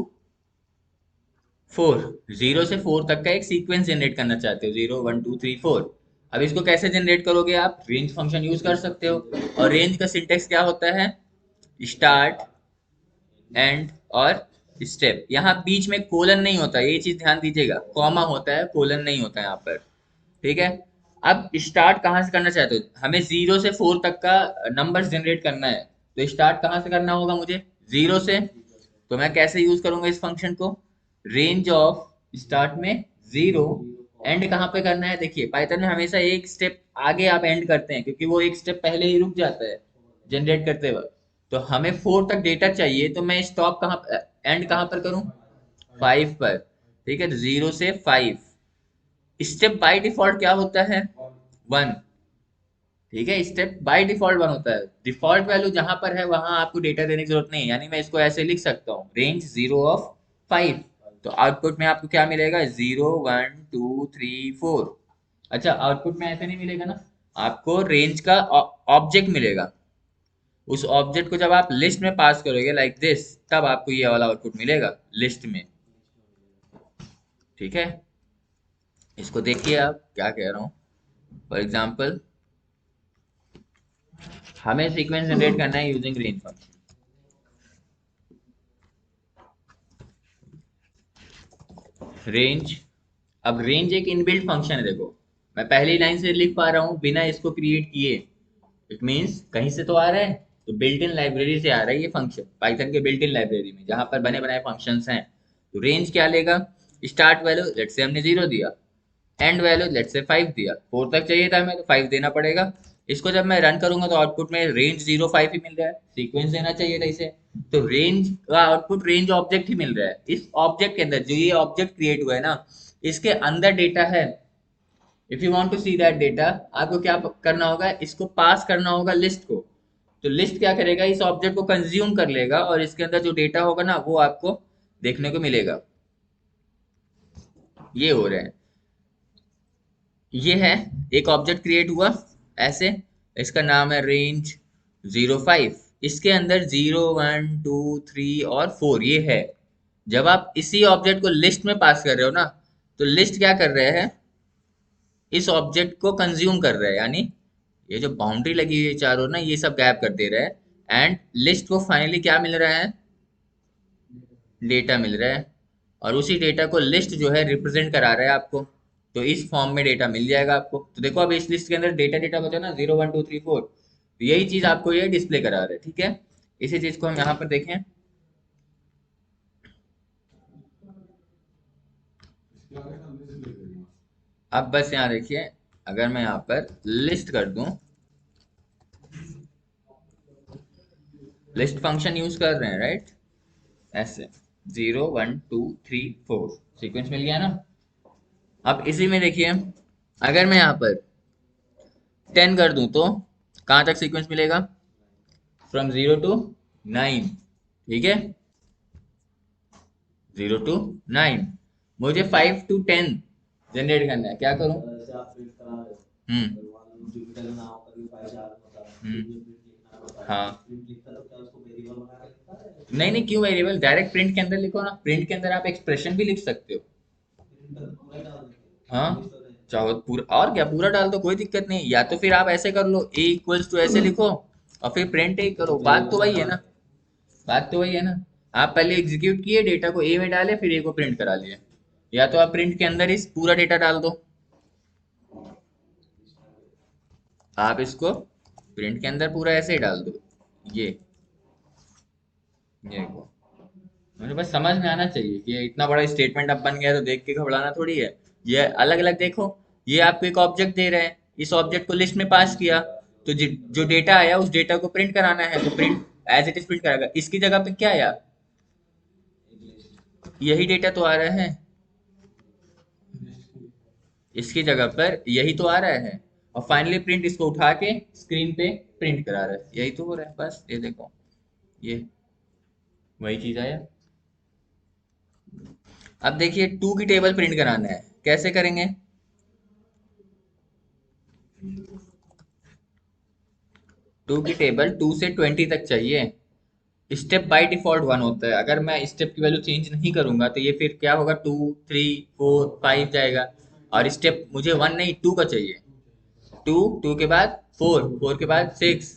4, 0 से 4 तक का एक सीक्वेंस जनरेट करना चाहते हो, 0 1 2 3 4। अब इसको कैसे जनरेट करोगे, आप रेंज फंक्शन यूज कर सकते हो। और रेंज का सिंटेक्स क्या होता है, स्टार्ट, एंड और स्टेप। यहाँ बीच में कोलन नहीं होता, ये चीज ध्यान दीजिएगा, कॉमा होता है, कोलन नहीं होता यहाँ पर। ठीक है, अब स्टार्ट कहाँ से करना चाहते हो, हमें 0 से 4 तक का नंबर जनरेट करना है, तो स्टार्ट कहाँ से करना होगा मुझे, 0 से। तो मैं कैसे यूज करूंगा इस फंक्शन को, रेंज ऑफ स्टार्ट में 0, एंड कहाँ पे करना है, देखिए पाइथन में हमेशा एक स्टेप आगे आप एंड करते हैं, क्योंकि वो एक स्टेप पहले ही रुक जाता है जनरेट करते वक्त। तो हमें 4 तक डेटा चाहिए, तो मैं स्टॉप कहाँ, एंड कहाँ पर करूँ, 5 पर। ठीक है, तो 0 से 5, स्टेप बाय डिफॉल्ट क्या होता है, 1। ठीक है, स्टेप बाय डिफॉल्ट 1 होता है, डिफॉल्ट वैल्यू जहां पर है वहां आपको डेटा देने की जरूरत नहीं है, यानी मैं इसको ऐसे लिख सकता हूँ, रेंज 0 of 5। तो आउटपुट में आपको क्या मिलेगा, 0 1 2 3 4। अच्छा, आउटपुट में ऐसे नहीं मिलेगा ना, आपको रेंज का ऑब्जेक्ट मिलेगा, उस ऑब्जेक्ट को जब आप लिस्ट में पास करोगे लाइक दिस, तब आपको ये वाला आउटपुट मिलेगा लिस्ट में। ठीक है, इसको देखिए आप क्या कह रहा हूँ। फॉर एग्जाम्पल हमें सीक्वेंस जनरेट करना है यूजिंग रेंज फंक्शन, रेंज। अब रेंज एक इनबिल्ट फंक्शन है, देखो मैं पहली लाइन से लिख पा रहा हूँ बिना इसको क्रिएट किए, इट मीन्स कहीं से तो आ रहा है, तो बिल्ट इन लाइब्रेरी से आ रहा है ये फंक्शन, पाइथन के बिल्ट इन लाइब्रेरी में जहां पर बने बनाए फंक्शंस हैं। तो रेंज क्या लेगा, स्टार्ट वैल्यू लेट से हमने 0 दिया, एंड वैल्यू लेट से 5 दिया, 4 तक चाहिए था हमें तो 5 देना पड़ेगा। इसको जब मैं रन करूंगा तो आउटपुट में रेंज 0 5 ही मिल रहा है, सीक्वेंस देना चाहिए था इसे। तो रेंज का आउटपुट रेंज ऑब्जेक्ट ही मिल रहा है, इस ऑब्जेक्ट के अंदर जो ये ऑब्जेक्ट क्रिएट हुआ है ना, इसके अंदर डेटा है। If you want to see that data, आपको क्या करना होगा, इसको पास करना होगा लिस्ट को। तो लिस्ट क्या करेगा, इस ऑब्जेक्ट को कंज्यूम कर लेगा और इसके अंदर जो डेटा होगा ना वो आपको देखने को मिलेगा। ये हो रहा है, ये है, एक ऑब्जेक्ट क्रिएट हुआ ऐसे, इसका नाम है रेंज 0 5, इसके अंदर 0 1 2 3 और 4 ये है। जब आप इसी ऑब्जेक्ट को लिस्ट में पास कर रहे हो ना, तो लिस्ट क्या कर रहे हैं, इस ऑब्जेक्ट को कंज्यूम कर रहा है, यानी ये जो बाउंड्री लगी हुई है चारों ना, ये सब गायब कर दे रहा है, एंड लिस्ट को फाइनली क्या मिल रहा है, डेटा मिल रहा है। और उसी डेटा को लिस्ट जो है रिप्रेजेंट करा रहा है आपको, तो इस फॉर्म में डेटा मिल जाएगा आपको। तो देखो अब इस लिस्ट के अंदर डेटा डेटा बचा ना, 0 1 2 3 4, तो यही चीज आपको ये डिस्प्ले करा रहा है। ठीक है, इसी चीज को हम यहाँ पर देखें। अब बस यहाँ देखिए, अगर मैं यहाँ पर लिस्ट कर दूं, लिस्ट फंक्शन यूज कर रहे हैं राइट, ऐसे 0 1 2 3 4 सीक्वेंस मिल गया ना। अब इसी में देखिए, अगर मैं यहाँ पर 10 कर दूं तो कहाँ तक सीक्वेंस मिलेगा, फ्रॉम 0 to 9। ठीक है, 0 to 9। मुझे 5 to 10 जनरेट करना है, क्या करूं? हम्म हाँ नहीं नहीं, क्यों वेरिएबल? डायरेक्ट प्रिंट के अंदर लिखो ना, प्रिंट के अंदर आप एक्सप्रेशन भी लिख सकते हो। हाँ चाहो तो पूरा, और क्या पूरा डाल दो, कोई दिक्कत नहीं। या तो फिर आप ऐसे कर लो, ए इक्वल्स टू ऐसे लिखो और फिर प्रिंट ए करो, बात तो वही है ना, बात तो वही है ना। आप पहले एग्जीक्यूट किए, डेटा को ए में डाले, फिर ए को प्रिंट करा लिए। या तो आप प्रिंट के अंदर ही पूरा डेटा डाल दो, आप इसको प्रिंट के अंदर पूरा ऐसे ही डाल दो। ये ये देखो, मुझे बस समझ में आना चाहिए कि ये इतना बड़ा स्टेटमेंट अब बन गया तो देख के घबराना थोड़ी है। ये अलग अलग देखो, ये आपको एक ऑब्जेक्ट दे रहे हैं, इस ऑब्जेक्ट को लिस्ट में पास किया, तो जो डेटा आया उस डेटा को प्रिंट कराना है, तो print as it is print कराएगा। इसकी जगह पे क्या आया, यही डेटा तो आ रहा है, इसकी जगह पर यही तो आ रहा है। और फाइनली प्रिंट इसको उठा के स्क्रीन पे प्रिंट करा रहा है, यही तो हो रहा है बस। ये देखो, ये वही चीज आया। अब देखिए, टू की टेबल प्रिंट कराना है, कैसे करेंगे? टू की टेबल 2 से 20 तक चाहिए। स्टेप बाय डिफॉल्ट 1 होता है, अगर मैं स्टेप की वैल्यू चेंज नहीं करूंगा तो ये फिर क्या होगा, 2 3 4 5 जाएगा। और स्टेप मुझे 1 नहीं, 2 का चाहिए। 2 के बाद 4 के बाद 6,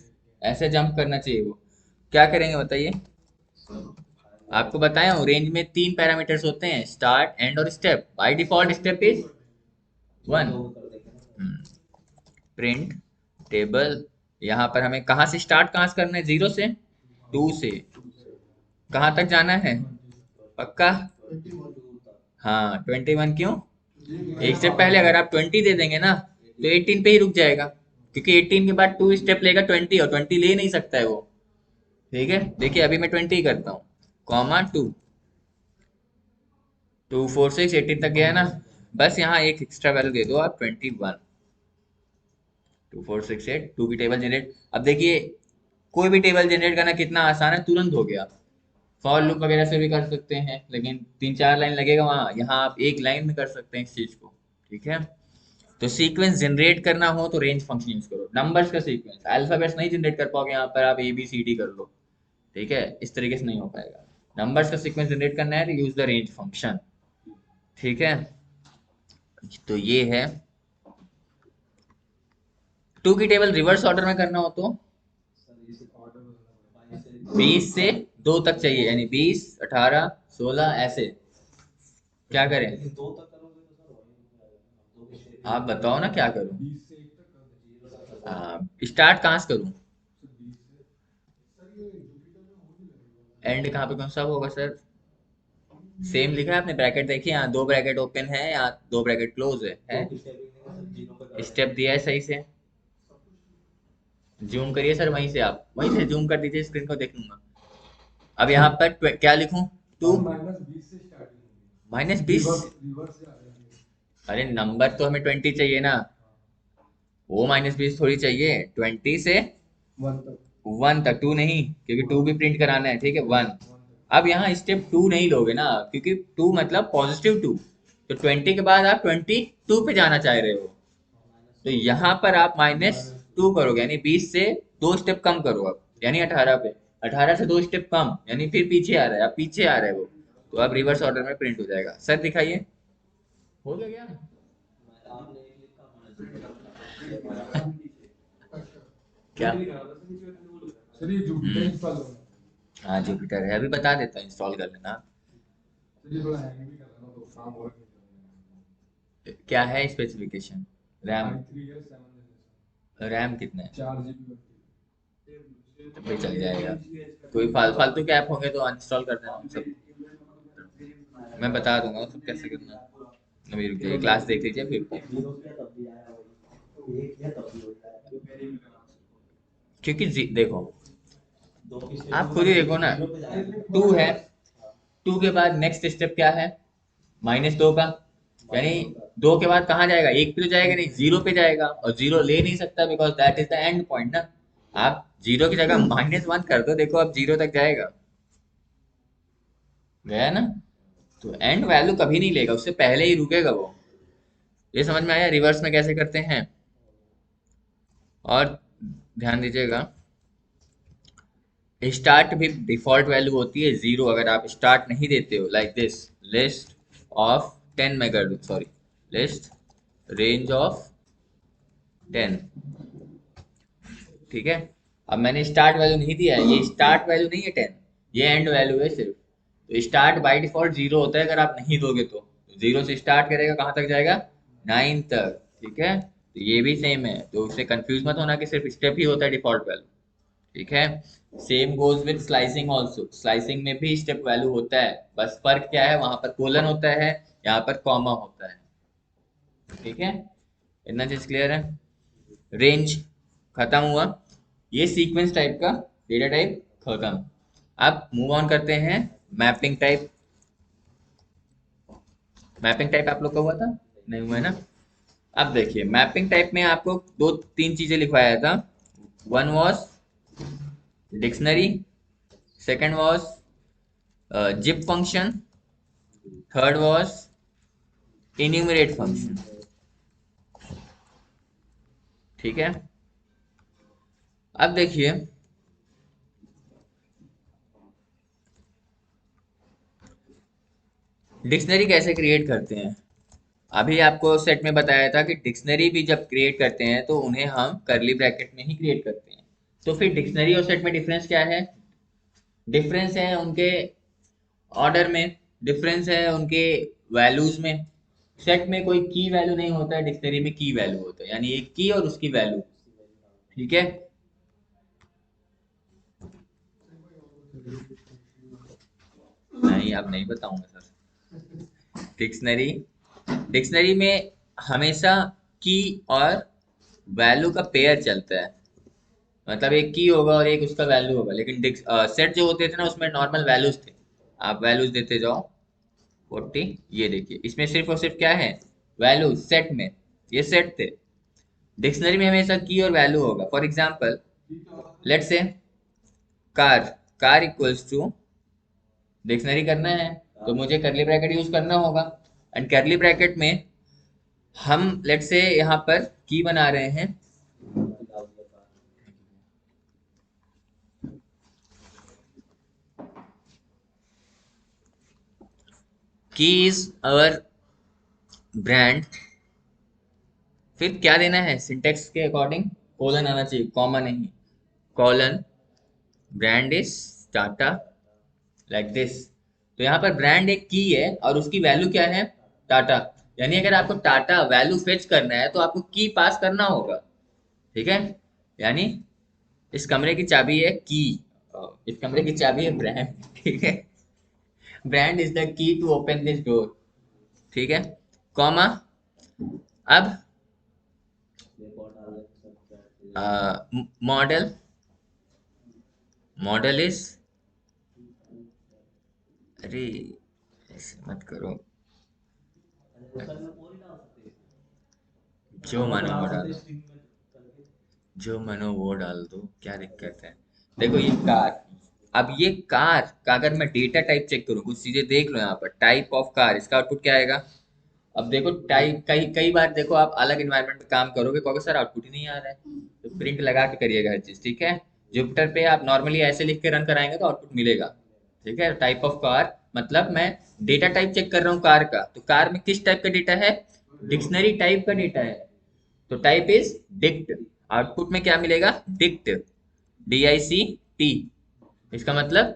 ऐसे जंप करना चाहिए वो। क्या करेंगे बताइए? आपको बताया हूँ, रेंज में 3 पैरामीटर्स होते हैं, स्टार्ट, एंड और step. By default step is 1। Print table, यहाँ पर हमें कहाँ से स्टार्ट, कहाँ से करना है? 0 से, 2 से कहाँ तक जाना है? पक्का? हाँ 21। क्यों? एक स्टेप पहले अगर आप 20 दे देंगे ना तो 18 पे ही रुक जाएगा, क्योंकि 18 के बाद 2 स्टेप लेगा 20, और 20 ले नहीं सकता है वो। ठीक है, देखिए अभी मैं 20 करता हूँ, कॉमा 2, 2 4 6 18 तक गया ना। बस यहाँ एक एक्स्ट्रा वैल्यू दे दो आप, 21। 2 4 6 8, 2 की टेबल जनरेट। अब देखिए, कोई भी टेबल जनरेट करना कितना आसान है, तुरंत हो गया। फॉर लूप वगैरह से भी कर सकते हैं, लेकिन 3 4 लाइन लगेगा वहाँ, यहाँ आप एक लाइन में कर सकते हैं इस चीज को। ठीक है, तो सीक्वेंस जनरेट करना हो तो रेंज फंक्शन यूज करो, नंबर्स का सीक्वेंस। अल्फाबेट्स नहीं जनरेट कर पाओगे, यहाँ पर आप ए बी सी डी कर लो। ठीक है, इस तरीके से नहीं हो पाएगा। नंबर्स का सीक्वेंस जनरेट करना है तो यूज द रेंज फंक्शन। ठीक है, तो ये है। टू की टेबल रिवर्स ऑर्डर में करना हो तो 20 से 2 तक चाहिए, यानी 20 18 16 ऐसे। क्या करें? आप बताओ ना क्या करूं। स्टार्ट कहाँ से करूं? एंड कहाँ पे कौन सा होगा सर? सेम लिखा है आपने, ब्रैकेट देखिए, यहाँ 2 ब्रैकेट ओपन है, यहाँ 2 ब्रैकेट क्लोज है? स्टेप दिया है सही से। जूम करिए सर, वहीं से आप वहीं से जूम कर दीजिए, स्क्रीन को देख लूंगा। अब यहाँ पर क्या लिखूं? 2 -20। अरे नंबर तो हमें 20 चाहिए ना, वो -20 थोड़ी चाहिए, 20 से 1 तक, 2 नहीं, क्योंकि 2 भी प्रिंट कराना है। ठीक है, 1। अब यहाँ स्टेप 2 नहीं लोगे ना, क्योंकि 2 मतलब +2। तो 20 के बाद आप 22 पे जाना चाह रहे हो, तो यहाँ पर आप -2 करोगे, यानी 20 से 2 स्टेप कम करो अब, यानी 18 पे। 18 से 2 स्टेप कम, यानी फिर पीछे आ रहा है, अब पीछे आ रहा है वो, तो अब रिवर्स ऑर्डर में प्रिंट हो जाएगा। सर दिखाइए, हो गया क्या? क्या? हाँ जुपिटर है, अभी बता देता हूँ, इंस्टॉल कर लेना। क्या है स्पेसिफिकेशन? रैम? रैम कितना है? तब भी चल जाएगा। कोई फालतू के ऐप होंगे तो अनइंस्टॉल कर देना सब, मैं बता दूंगा सब कैसे करना। अभी रुक जाइए, क्लास देख लीजिए फिर। क्योंकि देखो, आप खुद ही देखो ना, 2 है, 2 के बाद नेक्स्ट स्टेप क्या है? -2 का, यानी 2 के बाद कहाँ जाएगा? 1 पे तो जाएगा नहीं, 0 पे जाएगा, और 0 ले नहीं सकता, because that is the end point ना। आप 0 की जगह -1 कर दो, देखो अब 0 तक जाएगा, गया ना। तो एंड वैल्यू कभी नहीं लेगा, उससे पहले ही रुकेगा वो। ये समझ में आया रिवर्स में कैसे करते हैं? और ध्यान दीजिएगा, स्टार्ट भी डिफॉल्ट वैल्यू होती है 0। अगर आप स्टार्ट नहीं देते हो, लाइक दिस, लिस्ट ऑफ 10 मैं कर दूं, सॉरी, लिस्ट रेंज ऑफ 10, ठीक है। अब मैंने स्टार्ट वैल्यू नहीं दिया है, ये स्टार्ट वैल्यू नहीं है 10, ये एंड वैल्यू है सिर्फ। तो स्टार्ट बाय डिफॉल्ट 0 होता है, अगर आप नहीं दोगे तो 0 से स्टार्ट करेगा, कहाँ तक जाएगा? 9 तक, ठीक है। तो ये भी सेम है, तो उससे कंफ्यूज मत होना कि सिर्फ स्टेप ही होता है डिफॉल्ट वैल्यू, ठीक है। Same goes with slicing also, slicing में भी स्टेप वैल्यू होता है, बस फर्क क्या है, वहां पर कोलन होता है, यहाँ पर कॉमा होता है, ठीक है। इतना चीज क्लियर है? रेंज खत्म हुआ, ये सीक्वेंस टाइप का डेटा टाइप खत्म। अब मूव ऑन करते हैं मैपिंग टाइप। मैपिंग टाइप आप लोग का हुआ था? नहीं हुआ है ना? अब देखिए मैपिंग टाइप में आपको दो तीन चीजें लिखवाया था। One was dictionary, second was zip function, third was enumerate function, ठीक है। अब देखिए डिक्शनरी कैसे क्रिएट करते हैं। अभी आपको सेट में बताया था कि डिक्शनरी भी जब क्रिएट करते हैं तो उन्हें हम करली ब्रैकेट में ही क्रिएट करते हैं। तो फिर डिक्शनरी और सेट में डिफरेंस क्या है? डिफरेंस है उनके ऑर्डर में, डिफरेंस है उनके वैल्यूज में। सेट में कोई की वैल्यू नहीं होता है, डिक्शनरी में की वैल्यू होता है, यानी एक की और उसकी वैल्यू, ठीक है। नहीं, अब नहीं बताऊंगा सर। डिक्शनरी, डिक्शनरी में हमेशा की और वैल्यू का पेयर चलता है, मतलब एक की होगा और एक उसका वैल्यू होगा। लेकिन सेट जो होते थे ना, उसमें नॉर्मल वैल्यूज थे, आप वैल्यूज देते जाओ। 40, ये देखिए इसमें सिर्फ और सिर्फ क्या है? वैल्यू। सेट में ये सेट थे, डिक्शनरी में हमेशा की और वैल्यू होगा। For example let say car, car equals to, dictionary करना है तो मुझे करली ब्रैकेट यूज करना होगा। एंड करली ब्रैकेट में हम लेट से यहाँ पर की बना रहे हैं, की इज अवर ब्रांड। फिर क्या देना है सिंटेक्स के अकॉर्डिंग? कोलन आना चाहिए, कॉमा नहीं, colon, brand is Tata, like this. तो यहाँ पर ब्रांड एक की है और उसकी वैल्यू क्या है? टाटा। यानी अगर आपको टाटा वैल्यू फेच करना है तो आपको की पास करना होगा, ठीक है। यानी इस कमरे की चाबी है की, इस कमरे की चाबी है ब्रांड, ठीक है। Brand is the key to open this door, ठीक है, कॉमा। अब मॉडल, मॉडल इज, अरे ऐसे मत करो, जो मानो वो डाल दो, जो मानो वो डाल दो, क्या दिक्कत है? देखो ये कार, अब ये कार का अगर मैं डेटा टाइप चेक करूँ, कुछ चीजें देख लो यहाँ पर, टाइप ऑफ कार, इसका आउटपुट क्या आएगा? अब देखो टाइप, कई कई बार देखो आप अलग इन्वायरमेंट में काम करोगे, कहोगे सर आउटपुट ही नहीं आ रहा है, तो प्रिंट लगा के करिएगा हर चीज, ठीक है। जुपिटर पे आप नॉर्मली ऐसे लिख के रन कराएंगे तो आउटपुट मिलेगा, ठीक है। टाइप ऑफ कार मतलब मैं डेटा टाइप चेक कर रहा हूँ कार का, तो कार में किस टाइप का डेटा है? डिक्शनरी टाइप का डेटा है, तो टाइप इज डिक्ट। आउटपुट में क्या मिलेगा? Dict, DICT। इसका मतलब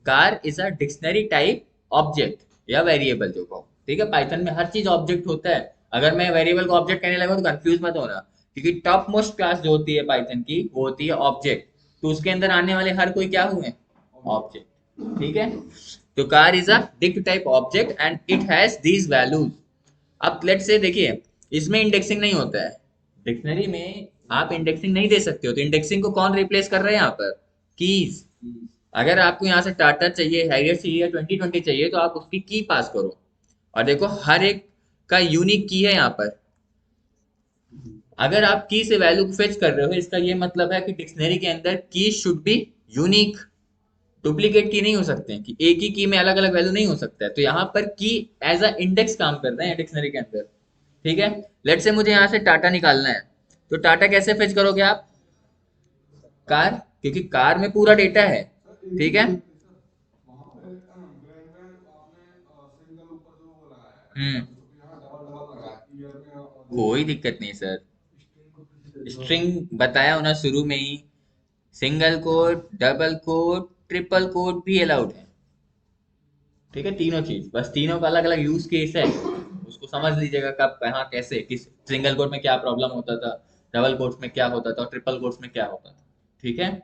car is a dictionary type object या वेरिएबल जो कहो, ठीक है। पाइथन में हर चीज ऑब्जेक्ट होता है। अगर मैं वेरिएबल को ऑब्जेक्ट कहने लगा तो कंफ्यूज मत होना, क्योंकि टॉप मोस्ट क्लास जो होती है पाइथन की वो होती है ऑब्जेक्ट, तो उसके अंदर आने वाले हर कोई क्या हुए? ऑब्जेक्ट, ठीक है। तो car is a dict type object and it has these values. अब लेट से देखिए, इसमें इंडेक्सिंग नहीं होता है, डिक्शनरी में आप इंडेक्सिंग नहीं दे सकते हो, तो इंडेक्सिंग को कौन रिप्लेस कर रहा है यहाँ पर? कीज। अगर आपको यहाँ से टाटा चाहिए, हैरियर चाहिए या 2020 चाहिए, तो आप उसकी की पास करो। और देखो हर एक का यूनिक की है यहाँ पर। अगर आप की से वैल्यू को फेच कर रहे हो, इसका ये मतलब है कि डिक्शनरी के अंदर की शुड बी यूनिक, डुप्लीकेट की नहीं हो सकते हैं कि एक ही की में अलग अलग वैल्यू नहीं हो सकता है, तो यहाँ पर की एज अ इंडेक्स काम कर रहे हैं डिक्शनरी के अंदर। ठीक है, लेट से मुझे यहाँ से टाटा निकालना है, तो टाटा कैसे फेच करोगे आप? कार, क्योंकि कार में पूरा डेटा है। ठीक है। हम्म। कोई दिक्कत नहीं सर, स्ट्रिंग बताया होना शुरू में ही, single quote, double quote, triple quote भी अलाउड है। ठीक है, तीनों चीज, बस तीनों का अलग अलग यूज केस है, उसको समझ लीजिएगा कब कहाँ कैसे, किस सिंगल कोट में क्या प्रॉब्लम होता था, डबल कोट्स में क्या होता था और ट्रिपल कोट्स में क्या होता था। ठीक है,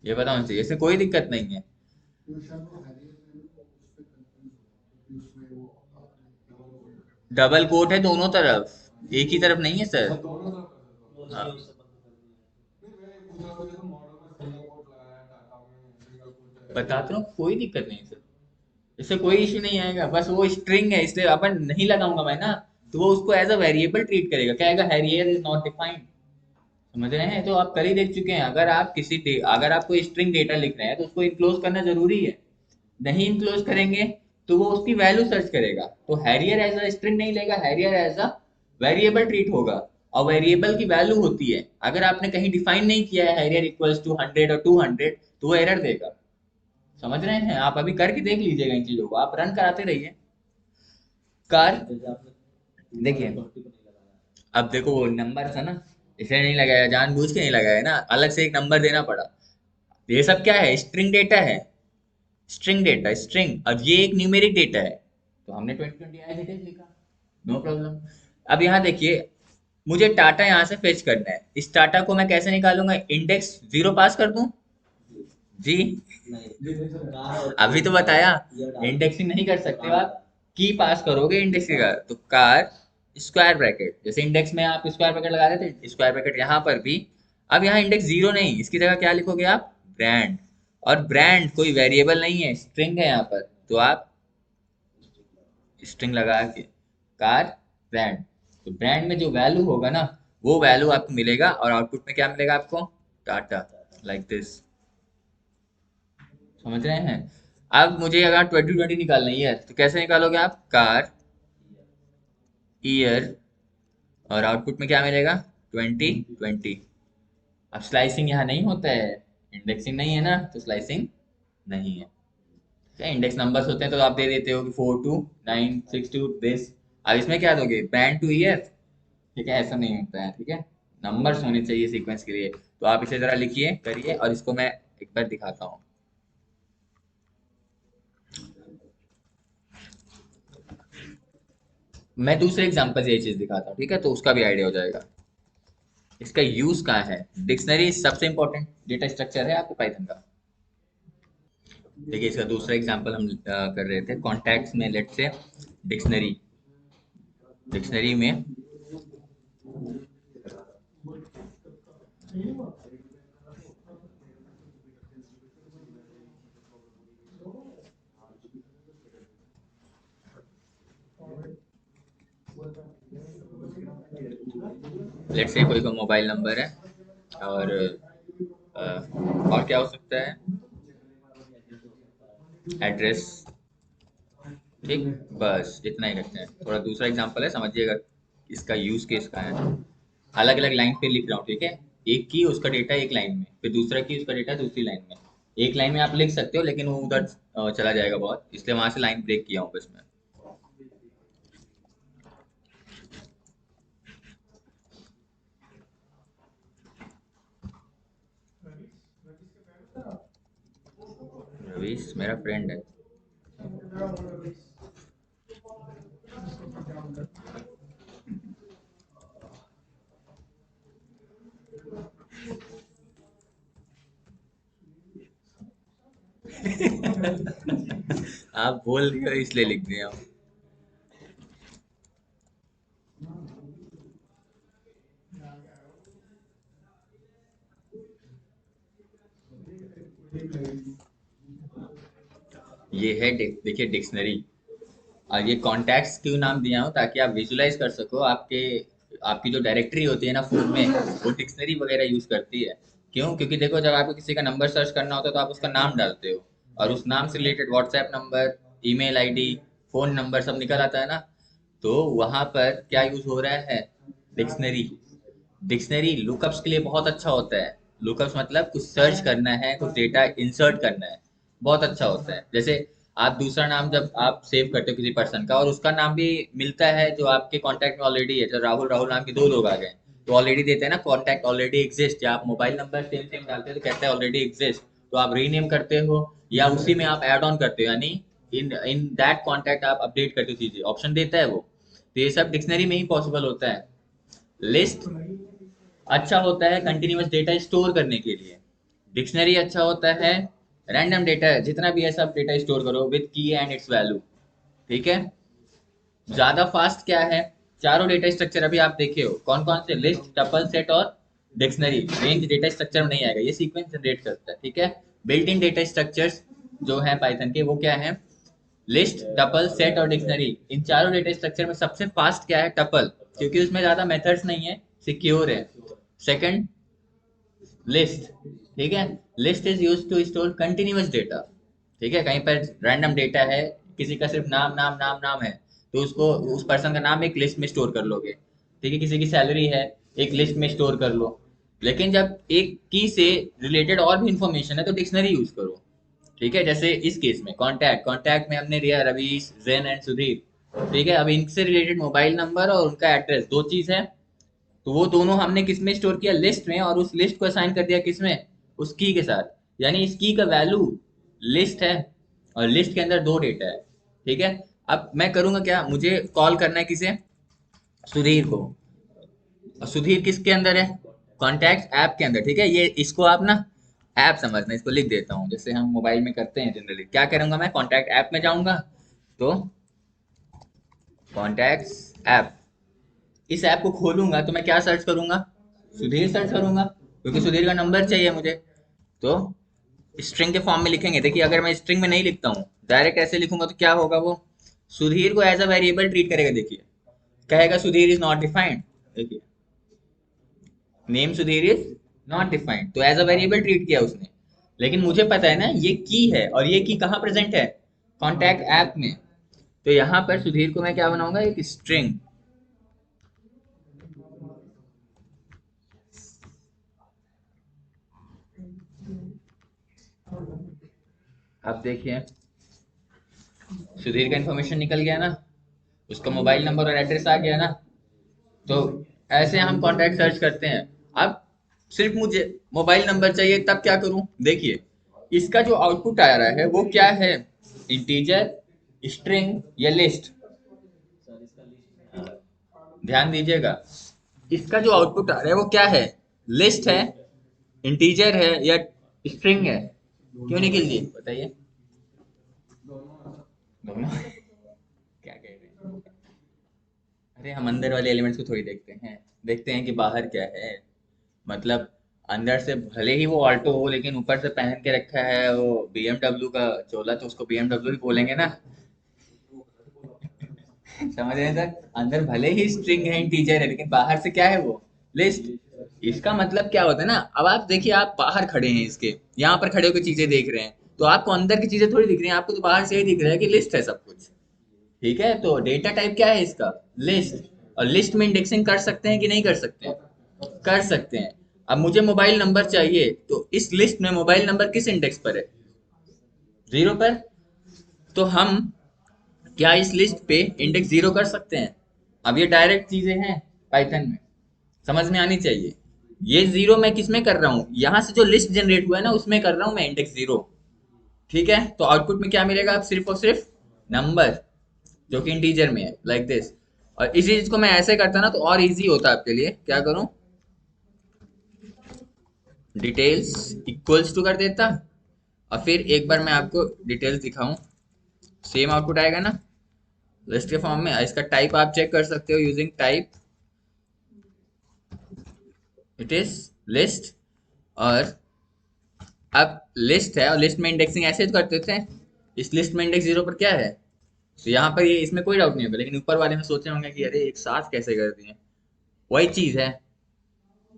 ये बताना चाहिए, इसमें कोई दिक्कत नहीं है। डबल कोट है दोनों तरफ, एक ही तरफ नहीं है सर। हाँ, बताता हूँ, कोई दिक्कत नहीं सर, इससे कोई इश्यू नहीं आएगा, बस वो स्ट्रिंग है इसलिए अपन नहीं लगाऊंगा मैं ना, तो वो उसको एज अ वेरिएबल ट्रीट करेगा, क्या आएगा, हैरियर इज नॉट डिफाइंड। समझ रहे हैं? तो आप कल ही देख चुके हैं, अगर आप अगर आप कोई स्ट्रिंग डेटा लिख रहे हैं तो उसको इनक्लोज करना जरूरी है, नहीं इनक्लोज करेंगे तो वो उसकी वैल्यू सर्च करेगा, तो हैरियर एज अ स्ट्रिंग नहीं लेगा, Harrier as a variable treat होगा, और वेरिएबल की वैल्यू होती है, अगर आपने कहीं डिफाइन नहीं किया है हैरियर इक्वल्स टू 100 और 200, तो वो एरर देगा। समझ रहे हैं? आप अभी करके देख लीजिएगा इन चीजों को, आप रन कराते रहिए कार। देखिए, अब देखो वो नंबर था ना, इसे नहीं लगाया, जानबूझ के नहीं लगाया ना, अलग से एक नंबर देना पड़ा। ये सब क्या है, स्ट्रिंग डेटा है, स्ट्रिंग डेटा, स्ट्रिंग, और ये एक न्यूमेरिक डेटा है, तो हमने 2020 एज इट इज लिखा, नो प्रॉब्लम। अब यहाँ देखिए, मुझे टाटा यहाँ से फेच करना है, इस टाटा को मैं कैसे निकालूंगा, इंडेक्स जीरो पास कर दूं? जी, अभी तो बताया, इंडेक्सिंग नहीं कर सकते हो आप, की पास करोगे इंडेक्स का, तो कार स्क्वायर ब्रैकेट, जैसे इंडेक्स में आप स्क्वायर ब्रैकेट लगा देते, स्क्वायर ब्रैकेट यहाँ पर भी। अब यहाँ इंडेक्स जीरो नहीं, इसकी जगह क्या लिखोगे आप, ब्रांड, और ब्रांड कोई वेरिएबल नहीं है, स्ट्रिंग है यहाँ पर, तो आप स्ट्रिंग लगा के कार ब्रांड, तो ब्रांड में जो वैल्यू होगा ना, वो वैल्यू आपको मिलेगा, और आउटपुट में क्या मिलेगा आपको, टाटा, लाइक दिस। समझ रहे हैं? अब मुझे अगर 2020 निकालना ही है तो कैसे निकालोगे आप, कार ईयर, और आउटपुट में क्या मिलेगा, 2020। अब स्लाइसिंग यहाँ नहीं होता है, इंडेक्सिंग नहीं है ना, तो स्लाइसिंग नहीं है। क्या इंडेक्स नंबर्स होते हैं तो आप दे देते हो कि 42962 दिस, अब इसमें क्या दोगे, ब्रांड टू ईयर। ठीक है, ऐसा नहीं होता है, ठीक है, नंबर्स होने चाहिए सीक्वेंस के लिए, तो आप इसे जरा लिखिए करिए, और इसको मैं एक बार दिखाता हूँ। मैं दूसरे एग्जांपल से ये चीज दिखाता हूँ, ठीक है, तो उसका भी आइडिया हो जाएगा। इसका यूज कहाँ है, डिक्शनरी सबसे इंपॉर्टेंट डेटा स्ट्रक्चर है आपको पाइथन का। देखिए, इसका दूसरा एग्जांपल हम कर रहे थे कॉन्टैक्ट्स में, लेट से डिक्शनरी, डिक्शनरी में लेट से कोई का मोबाइल नंबर है, और और क्या हो सकता है, एड्रेस, ठीक, बस इतना ही रखते हैं। थोड़ा दूसरा एग्जांपल है, समझिएगा इसका यूज केस का है। अलग अलग लाइन पे लिख रहा हूँ, ठीक है, एक की उसका डेटा एक लाइन में, फिर दूसरा की उसका डेटा दूसरी लाइन में। एक लाइन में आप लिख सकते हो, लेकिन वो उधर चला जाएगा बहुत, इसलिए वहां से लाइन ब्रेक किया हूँ बस मैं। रवीश मेरा फ्रेंड है। आप बोल रही हो इसलिए लिख दिया हूँ। ये है देखिए डिक्शनरी, और ये कॉन्टैक्ट्स क्यों नाम दिया हूँ, ताकि आप विजुलाइज कर सको, आपके आपकी जो डायरेक्टरी होती है ना फोन में, वो डिक्शनरी वगैरह यूज करती है। क्यों? क्योंकि देखो, जब आपको किसी का नंबर सर्च करना होता है तो आप उसका नाम डालते हो, और उस नाम से related WhatsApp number, email ID, phone number सब निकल आता है ना, तो वहां पर क्या यूज हो रहा है? डिक्शनरी। डिक्शनरी लुकअप्स के लिए बहुत अच्छा होता है। लुकअप्स मतलब कुछ सर्च करना है, कुछ डेटा इंसर्ट करना है, बहुत अच्छा होता है। जैसे आप दूसरा नाम जब आप सेव करते हो किसी पर्सन का और उसका नाम भी मिलता है जो आपके कांटेक्ट में ऑलरेडी है, जैसे राहुल राहुल नाम के दो लोग आ गए तो ऑलरेडी देते हैं ना कॉन्टैक्ट ऑलरेडी एग्जिस्ट, या आप मोबाइल नंबर सेम सेम डालते हो तो कहता है ऑलरेडी एग्जिस्ट, तो आप रीनेम करते हो या उसी में आप ऐड ऑन करते हो, यानी इन इन दैट कॉन्टैक्ट आप अपडेट करते हो चीजें, ऑप्शन देता है वो। तो ये सब डिक्शनरी में ही पॉसिबल होता है। लिस्ट अच्छा होता है कंटिन्यूअस डेटा स्टोर करने के लिए। डिक्शनरी अच्छा होता है रैंडम डेटा, जितना भी है सब डेटा स्टोर करो विद की एंड इट्स वैल्यू। ठीक है। ज्यादा फास्ट क्या है? चारों डेटा स्ट्रक्चर अभी आप देखे हो कौन कौन से, लिस्ट, टपल, सेट और डिक्शनरी। रेंज डेटा स्ट्रक्चर में नहीं आएगा, ये सीक्वेंस जनरेट करता है। ठीक है। बिल्ट इन डेटा स्ट्रक्चर्स जो है पाइथन के वो क्या है? लिस्ट, टपल, सेट और डिक्शनरी। इन चारों डेटा स्ट्रक्चर में सबसे फास्ट क्या है? टपल, क्योंकि उसमें ज्यादा मेथड्स नहीं है, सिक्योर है। Second list. ठीक है। List is use to store continuous data. ठीक है, कहीं पर रैंडम डेटा है, किसी का सिर्फ नाम नाम नाम नाम है, तो उसको उस पर्सन का नाम एक लिस्ट में स्टोर कर लोगे। ठीक है, किसी की सैलरी है, एक लिस्ट में स्टोर कर लो। लेकिन जब एक की से रिलेटेड और भी इंफॉर्मेशन है तो डिक्शनरी यूज करो। ठीक है, जैसे इस केस में कॉन्टैक्ट कॉन्टैक्ट में हमने दिया रवीश, जैन एंड सुधीर। ठीक है, अब इनसे रिलेटेड मोबाइल नंबर और उनका एड्रेस, दो चीज है, तो वो दोनों हमने किस में स्टोर किया? लिस्ट में, और उस लिस्ट को असाइन कर दिया किस में? उस की के साथ। यानी इस की का वैल्यू लिस्ट है और लिस्ट के अंदर दो डेटा है। ठीक है। अब मैं करूंगा क्या, मुझे कॉल करना है किसे? सुधीर को। और सुधीर किसके अंदर है? कॉन्टैक्ट ऐप के अंदर। ठीक है, ये इसको आप ना ऐप समझना, इसको लिख देता हूँ जैसे हम मोबाइल में करते हैं जनरली। क्या करूंगा मैं? कॉन्टैक्ट ऐप में जाऊंगा, तो कॉन्टैक्ट्स ऐप, इस ऐप को खोलूंगा तो मैं क्या सर्च करूंगा? सुधीर सर्च करूंगा, क्योंकि सुधीर का नंबर चाहिए मुझे। तो स्ट्रिंग के फॉर्म में लिखेंगे। देखिए, अगर मैं स्ट्रिंग में नहीं लिखता हूँ, डायरेक्ट ऐसे लिखूंगा तो क्या होगा? वो सुधीर को एज अ वेरिएबल ट्रीट करेगा। देखिए, कहेगा सुधीर इज नॉट डिफाइंड। देखिए, name Sudhir is not defined, तो एज अ वेरिएबल ट्रीट किया उसने। लेकिन मुझे पता है ना ये की है, और ये की कहाँ प्रेजेंट है? कॉन्टैक्ट ऐप में। तो यहाँ पर सुधीर को मैं क्या बनाऊंगा? एक स्ट्रिंग। अब देखिए, सुधीर का इन्फॉर्मेशन निकल गया ना, उसका मोबाइल नंबर और एड्रेस आ गया ना। तो ऐसे हम कॉन्टैक्ट सर्च करते हैं। अब सिर्फ मुझे मोबाइल नंबर चाहिए, तब क्या करूं? देखिए, इसका जो आउटपुट आ रहा है वो क्या है? इंटीजर, स्ट्रिंग या लिस्ट? ध्यान दीजिएगा, इसका जो आउटपुट आ रहा है वो क्या है? लिस्ट है, इंटीजर है या स्ट्रिंग है? क्यों निकल दिए बताइए? दोनों। क्या कह रहे हैं? अरे हम अंदर वाले एलिमेंट्स को थोड़ी देखते हैं, देखते हैं कि बाहर क्या है। मतलब अंदर से भले ही वो ऑल्टो हो, लेकिन ऊपर से पहन के रखा है वो BMW का चोला, तो उसको BMW ही बोलेंगे ना। समझ रहे हैं सर? अंदर भले ही स्ट्रिंग है, इंटीजर है, लेकिन बाहर से क्या है वो? लिस्ट। इसका मतलब क्या होता है ना, अब आप देखिए, आप बाहर खड़े हैं इसके, यहाँ पर खड़े होकर चीजें देख रहे हैं, तो आपको अंदर की चीजें थोड़ी दिख रही हैं, आपको तो बाहर से ही दिख रहा है कि लिस्ट है सब कुछ। ठीक है, तो डेटा टाइप क्या है इसका? लिस्ट। और लिस्ट में इंडेक्सिंग कर सकते हैं कि नहीं कर सकते हैं? कर सकते हैं। अब मुझे मोबाइल नंबर चाहिए, तो इस लिस्ट में मोबाइल नंबर किस इंडेक्स पर है? 0 पर। तो हम क्या इस लिस्ट पे इंडेक्स 0 कर सकते हैं? अब ये डायरेक्ट चीजें हैं पाइथन में, समझ में आनी चाहिए। ये 0 मैं किस में कर रहा हूँ? यहाँ से जो लिस्ट जनरेट हुआ है ना उसमें कर रहा हूँ मैं इंडेक्स 0। ठीक है, तो आउटपुट में क्या मिलेगा? अब सिर्फ और सिर्फ नंबर, जो कि इंटीजर में है, लाइक दिस। और इसी चीज को मैं ऐसे करता ना तो और इजी होता आपके लिए। क्या करूं? डिटेल्स इक्वल्स टू कर देता, और फिर एक बार मैं आपको डिटेल्स दिखाऊं, सेम आउटपुट आएगा ना लिस्ट के फॉर्म में। इसका टाइप आप चेक कर सकते हो using type, it is list. और अब लिस्ट है और लिस्ट में इंडेक्सिंग ऐसे तो करते थे। इस लिस्ट में इंडेक्स 0 पर क्या है? तो यहाँ पर ये, इसमें कोई डाउट नहीं होगा, लेकिन ऊपर वाले में सोचे होंगे कि अरे एक साथ कैसे कर दिए। वही चीज है,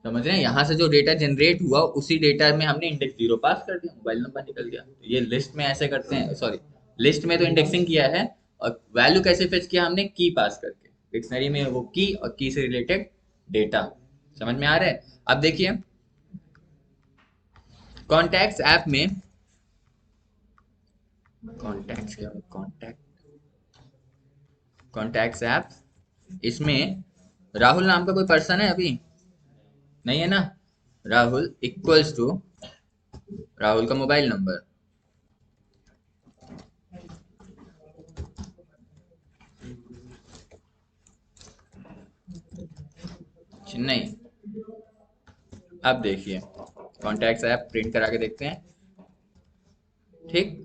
समझ रहे हैं, यहाँ से जो डेटा जनरेट हुआ उसी डेटा में हमने इंडेक्स 0 पास कर दिया, मोबाइल नंबर निकल गया। तो ये लिस्ट में ऐसे करते हैं, सॉरी, लिस्ट में तो इंडेक्सिंग किया है, और वैल्यू कैसे फेच किया हमने, की पास करके, डिक्शनरी में वो की और की से रिलेटेड डेटा। समझ में आ रहा है? अब देखिए कॉन्टैक्ट्स ऐप में, कॉन्टैक्ट्स क्या, कॉन्टैक्ट्स ऐप, इसमें राहुल नाम का कोई पर्सन है अभी? नहीं है ना। राहुल इक्वल्स टू राहुल का मोबाइल नंबर, नहीं। अब देखिए कॉन्टैक्ट्स ऐप प्रिंट करा के देखते हैं, ठीक।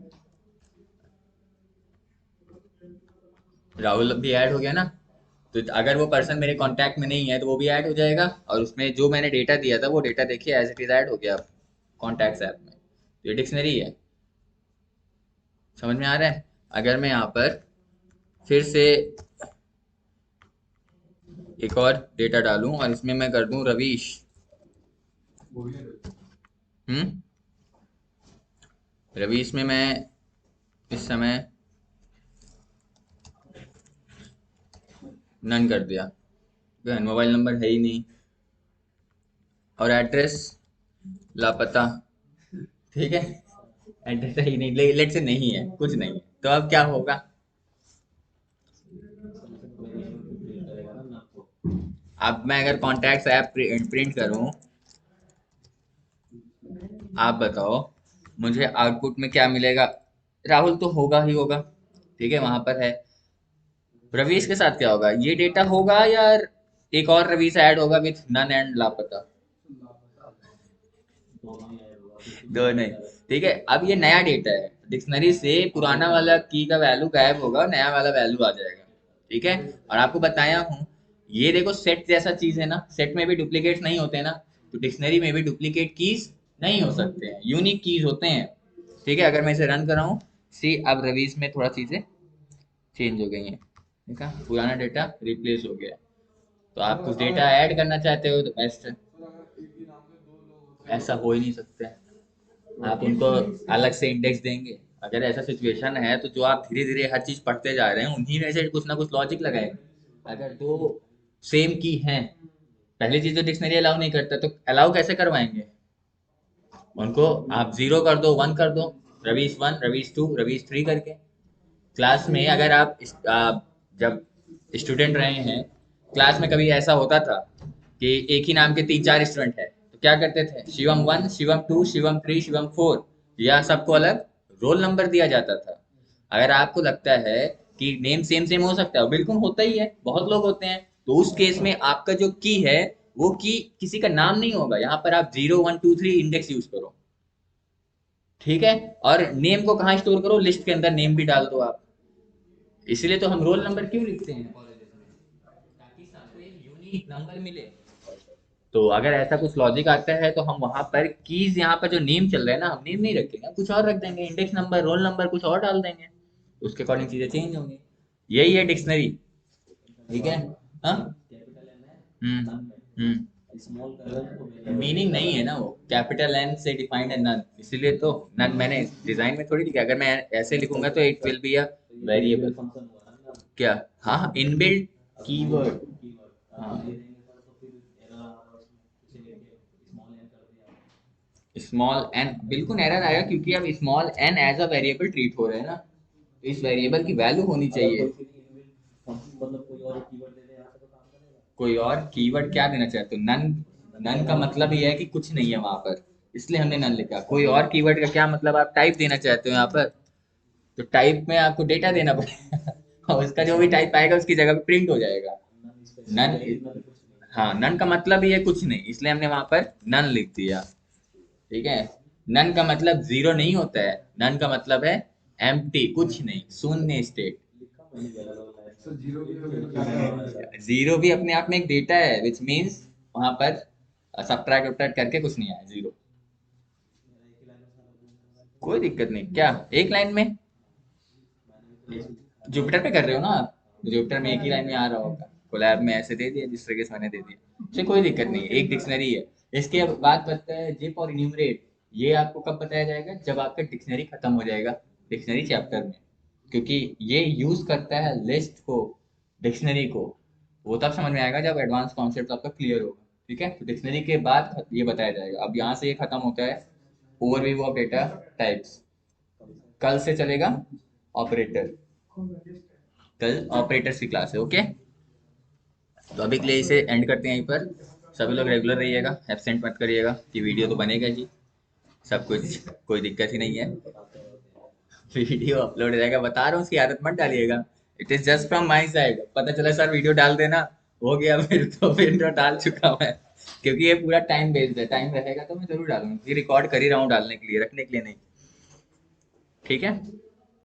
राहुल भी ऐड हो गया ना, तो अगर वो पर्सन मेरे कांटेक्ट में नहीं है तो वो भी ऐड हो जाएगा, और उसमें जो मैंने डेटा दिया था वो डेटा देखिए एज इट इज ऐड हो गया कॉन्टैक्ट्स ऐप में। तो ये डिक्शनरी है। समझ में आ रहा है? अगर मैं यहाँ पर फिर से एक और डेटा डालूं और इसमें मैं कर दूं रवीश, हम्म, रवीश में मैं इस समय नन कर दिया, मोबाइल नंबर है ही नहीं, और एड्रेस लापता, ठीक है, एड्रेस है ही नहीं, लेट से नहीं है, कुछ नहीं है, तो अब क्या होगा? अब मैं अगर कॉन्टैक्ट्स ऐप प्रिंट करूं, आप बताओ मुझे आउटपुट में क्या मिलेगा? राहुल तो होगा ही होगा, ठीक है, वहां पर है। रवीश के साथ क्या होगा? ये डेटा होगा या एक और रवीश ऐड होगा विथ नन एंड लापता? दो नहीं, ठीक है। अब ये नया डेटा है, डिक्शनरी से पुराना वाला की का वैल्यू गायब होगा, नया वाला वैल्यू आ जाएगा, ठीक है। और आपको बताया हूँ, ये देखो सेट जैसा चीज है ना, सेट में भी डुप्लीकेट नहीं होते ना, तो डिक्शनरी में भी डुप्लीकेट कीज नहीं हो सकते हैं, यूनिक कीज होते हैं, ठीक है। अगर मैं इसे रन कराऊं, सी अब रवीज में थोड़ा चीजें चेंज हो गई हैं, ठीक है, पुराना डेटा रिप्लेस हो गया। तो आप कुछ डेटा ऐड करना चाहते हो तो बेस्ट है, ऐसा हो ही नहीं सकता है। आप उनको अलग से इंडेक्स देंगे? अगर ऐसा सिचुएशन है तो जो आप धीरे धीरे हर चीज पढ़ते जा रहे हैं उन्हीं में से कुछ ना कुछ लॉजिक लगाएंगे। अगर दो सेम की हैं, पहली चीज तो डिक्शनरी अलाउ नहीं करता, तो अलाउ कैसे करवाएंगे उनको? आप 0 कर दो, 1 कर दो, रवीश 1, रवीश 2, रवीश 3 करके। क्लास में अगर आप जब स्टूडेंट रहे हैं, क्लास में कभी ऐसा होता था कि एक ही नाम के 3-4 स्टूडेंट है, तो क्या करते थे, शिवम 1, शिवम 2, शिवम 3, शिवम 4, या सबको अलग रोल नंबर दिया जाता था। अगर आपको लगता है कि नेम सेम सेम हो सकता है, बिल्कुल होता ही है, बहुत लोग होते हैं, तो उस केस में आपका जो की है वो की किसी का नाम नहीं होगा, यहाँ पर आप 0 1 2 3 इंडेक्स यूज करो, ठीक है। और नेम को कहाँ स्टोर करो, लिस्ट के अंदर नेम भी डाल दो आप। इसीलिए तो हम रोल नंबर क्यों लिखते हैं कॉलेजेस में, ताकि सबको एक यूनिक नंबर मिले। तो अगर ऐसा कुछ लॉजिक आता है तो हम वहां पर कीज, यहाँ पर जो नेम चल रहा है ना, हम नेम नहीं रखेंगे, कुछ और रख देंगे, इंडेक्स नंबर, रोल नंबर कुछ और डाल देंगे, उसके अकॉर्डिंग चीजें चेंज होंगी। यही है डिक्शनरी, ठीक है। हाँ, मीनिंग नहीं है ना, वो कैपिटल एन से डिफाइंड है नन, इसीलिए तो नन मैंने डिजाइन में थोड़ी लिखा, अगर मैं ऐसे लिखूंगा तो it will be a variable. क्या? हाँ, इनबिल्ट कीवर्ड, हाँ, स्मॉल एन बिल्कुल एरर आएगा, क्योंकि अब small N as a variable treat हो रहे हैं ना, इस वेरिएबल की वैल्यू होनी चाहिए। कोई और कीवर्ड क्या देना चाहते हो? नन, नन का मतलब ये है कि कुछ नहीं है वहां पर, इसलिए हमने नन लिखा। कोई और कीवर्ड का क्या मतलब, आप टाइप देना चाहते हो यहाँ पर, तो टाइप में आपको डेटा देना पड़ेगा और उसका जो भी टाइप आएगा उसकी जगह पे प्रिंट हो जाएगा। नन, हाँ, नन का मतलब ही है कुछ नहीं, इसलिए हमने वहां पर नन लिख दिया, ठीक है। नन का मतलब जीरो नहीं होता है, नन का मतलब है एम्प्टी, कुछ नहीं, शून्य स्टेट। जीरो भी अपने आप में एक डेटा है, विच मीन्स वहां पर सब्ट्रैक्ट वब्ट्रैक्ट करके कुछ नहीं आया, जीरो। कोई दिक्कत नहीं, क्या एक लाइन में? जुपिटर पे कर रहे हो ना आप, जुपिटर में एक ही लाइन में आ रहा होगा। कोलैब में ऐसे दे दिया जिस तरीके से मैंने दे दिया, इससे कोई दिक्कत नहीं है, एक डिक्शनरी है। इसके बाद पता है जिप और इन्यूमरेट, ये आपको कब बताया जाएगा, जब आपका डिक्शनरी खत्म हो जाएगा डिक्शनरी चैप्टर में, क्योंकि ये यूज करता है लिस्ट को, डिक्शनरी को। वो तब समझ में आएगा जब एडवांस कॉन्सेप्ट आपका क्लियर होगा, ठीक है। तो डिक्शनरी के बाद ये बताया जाएगा। अब यहाँ से ये खत्म होता है ओवरव्यू ऑफ डेटा टाइप्स। कल से चलेगा ऑपरेटर, कल ऑपरेटर्स की क्लास है, ओके। तो अभी के लिए इसे एंड करते हैं यहीं पर। सभी लोग रेगुलर रहिएगा, एब्सेंट मत करिएगा, कि वीडियो तो बनेगा ही, सब कुछ, कोई दिक्कत ही नहीं है, वीडियो अपलोड हो जाएगा, बता रहा हूँ, उसकी आदत मत डालिएगा। It is just from my side, पता चला सर वीडियो डाल देना, हो गया फिर तो, फिर तो डाल चुका मैं, क्योंकि ये पूरा टाइम बेस्ड है, टाइम रहेगा तो मैं जरूर डालूंगा, ये रिकॉर्ड कर ही रहा हूँ डालने के लिए, रखने के लिए नहीं, ठीक है।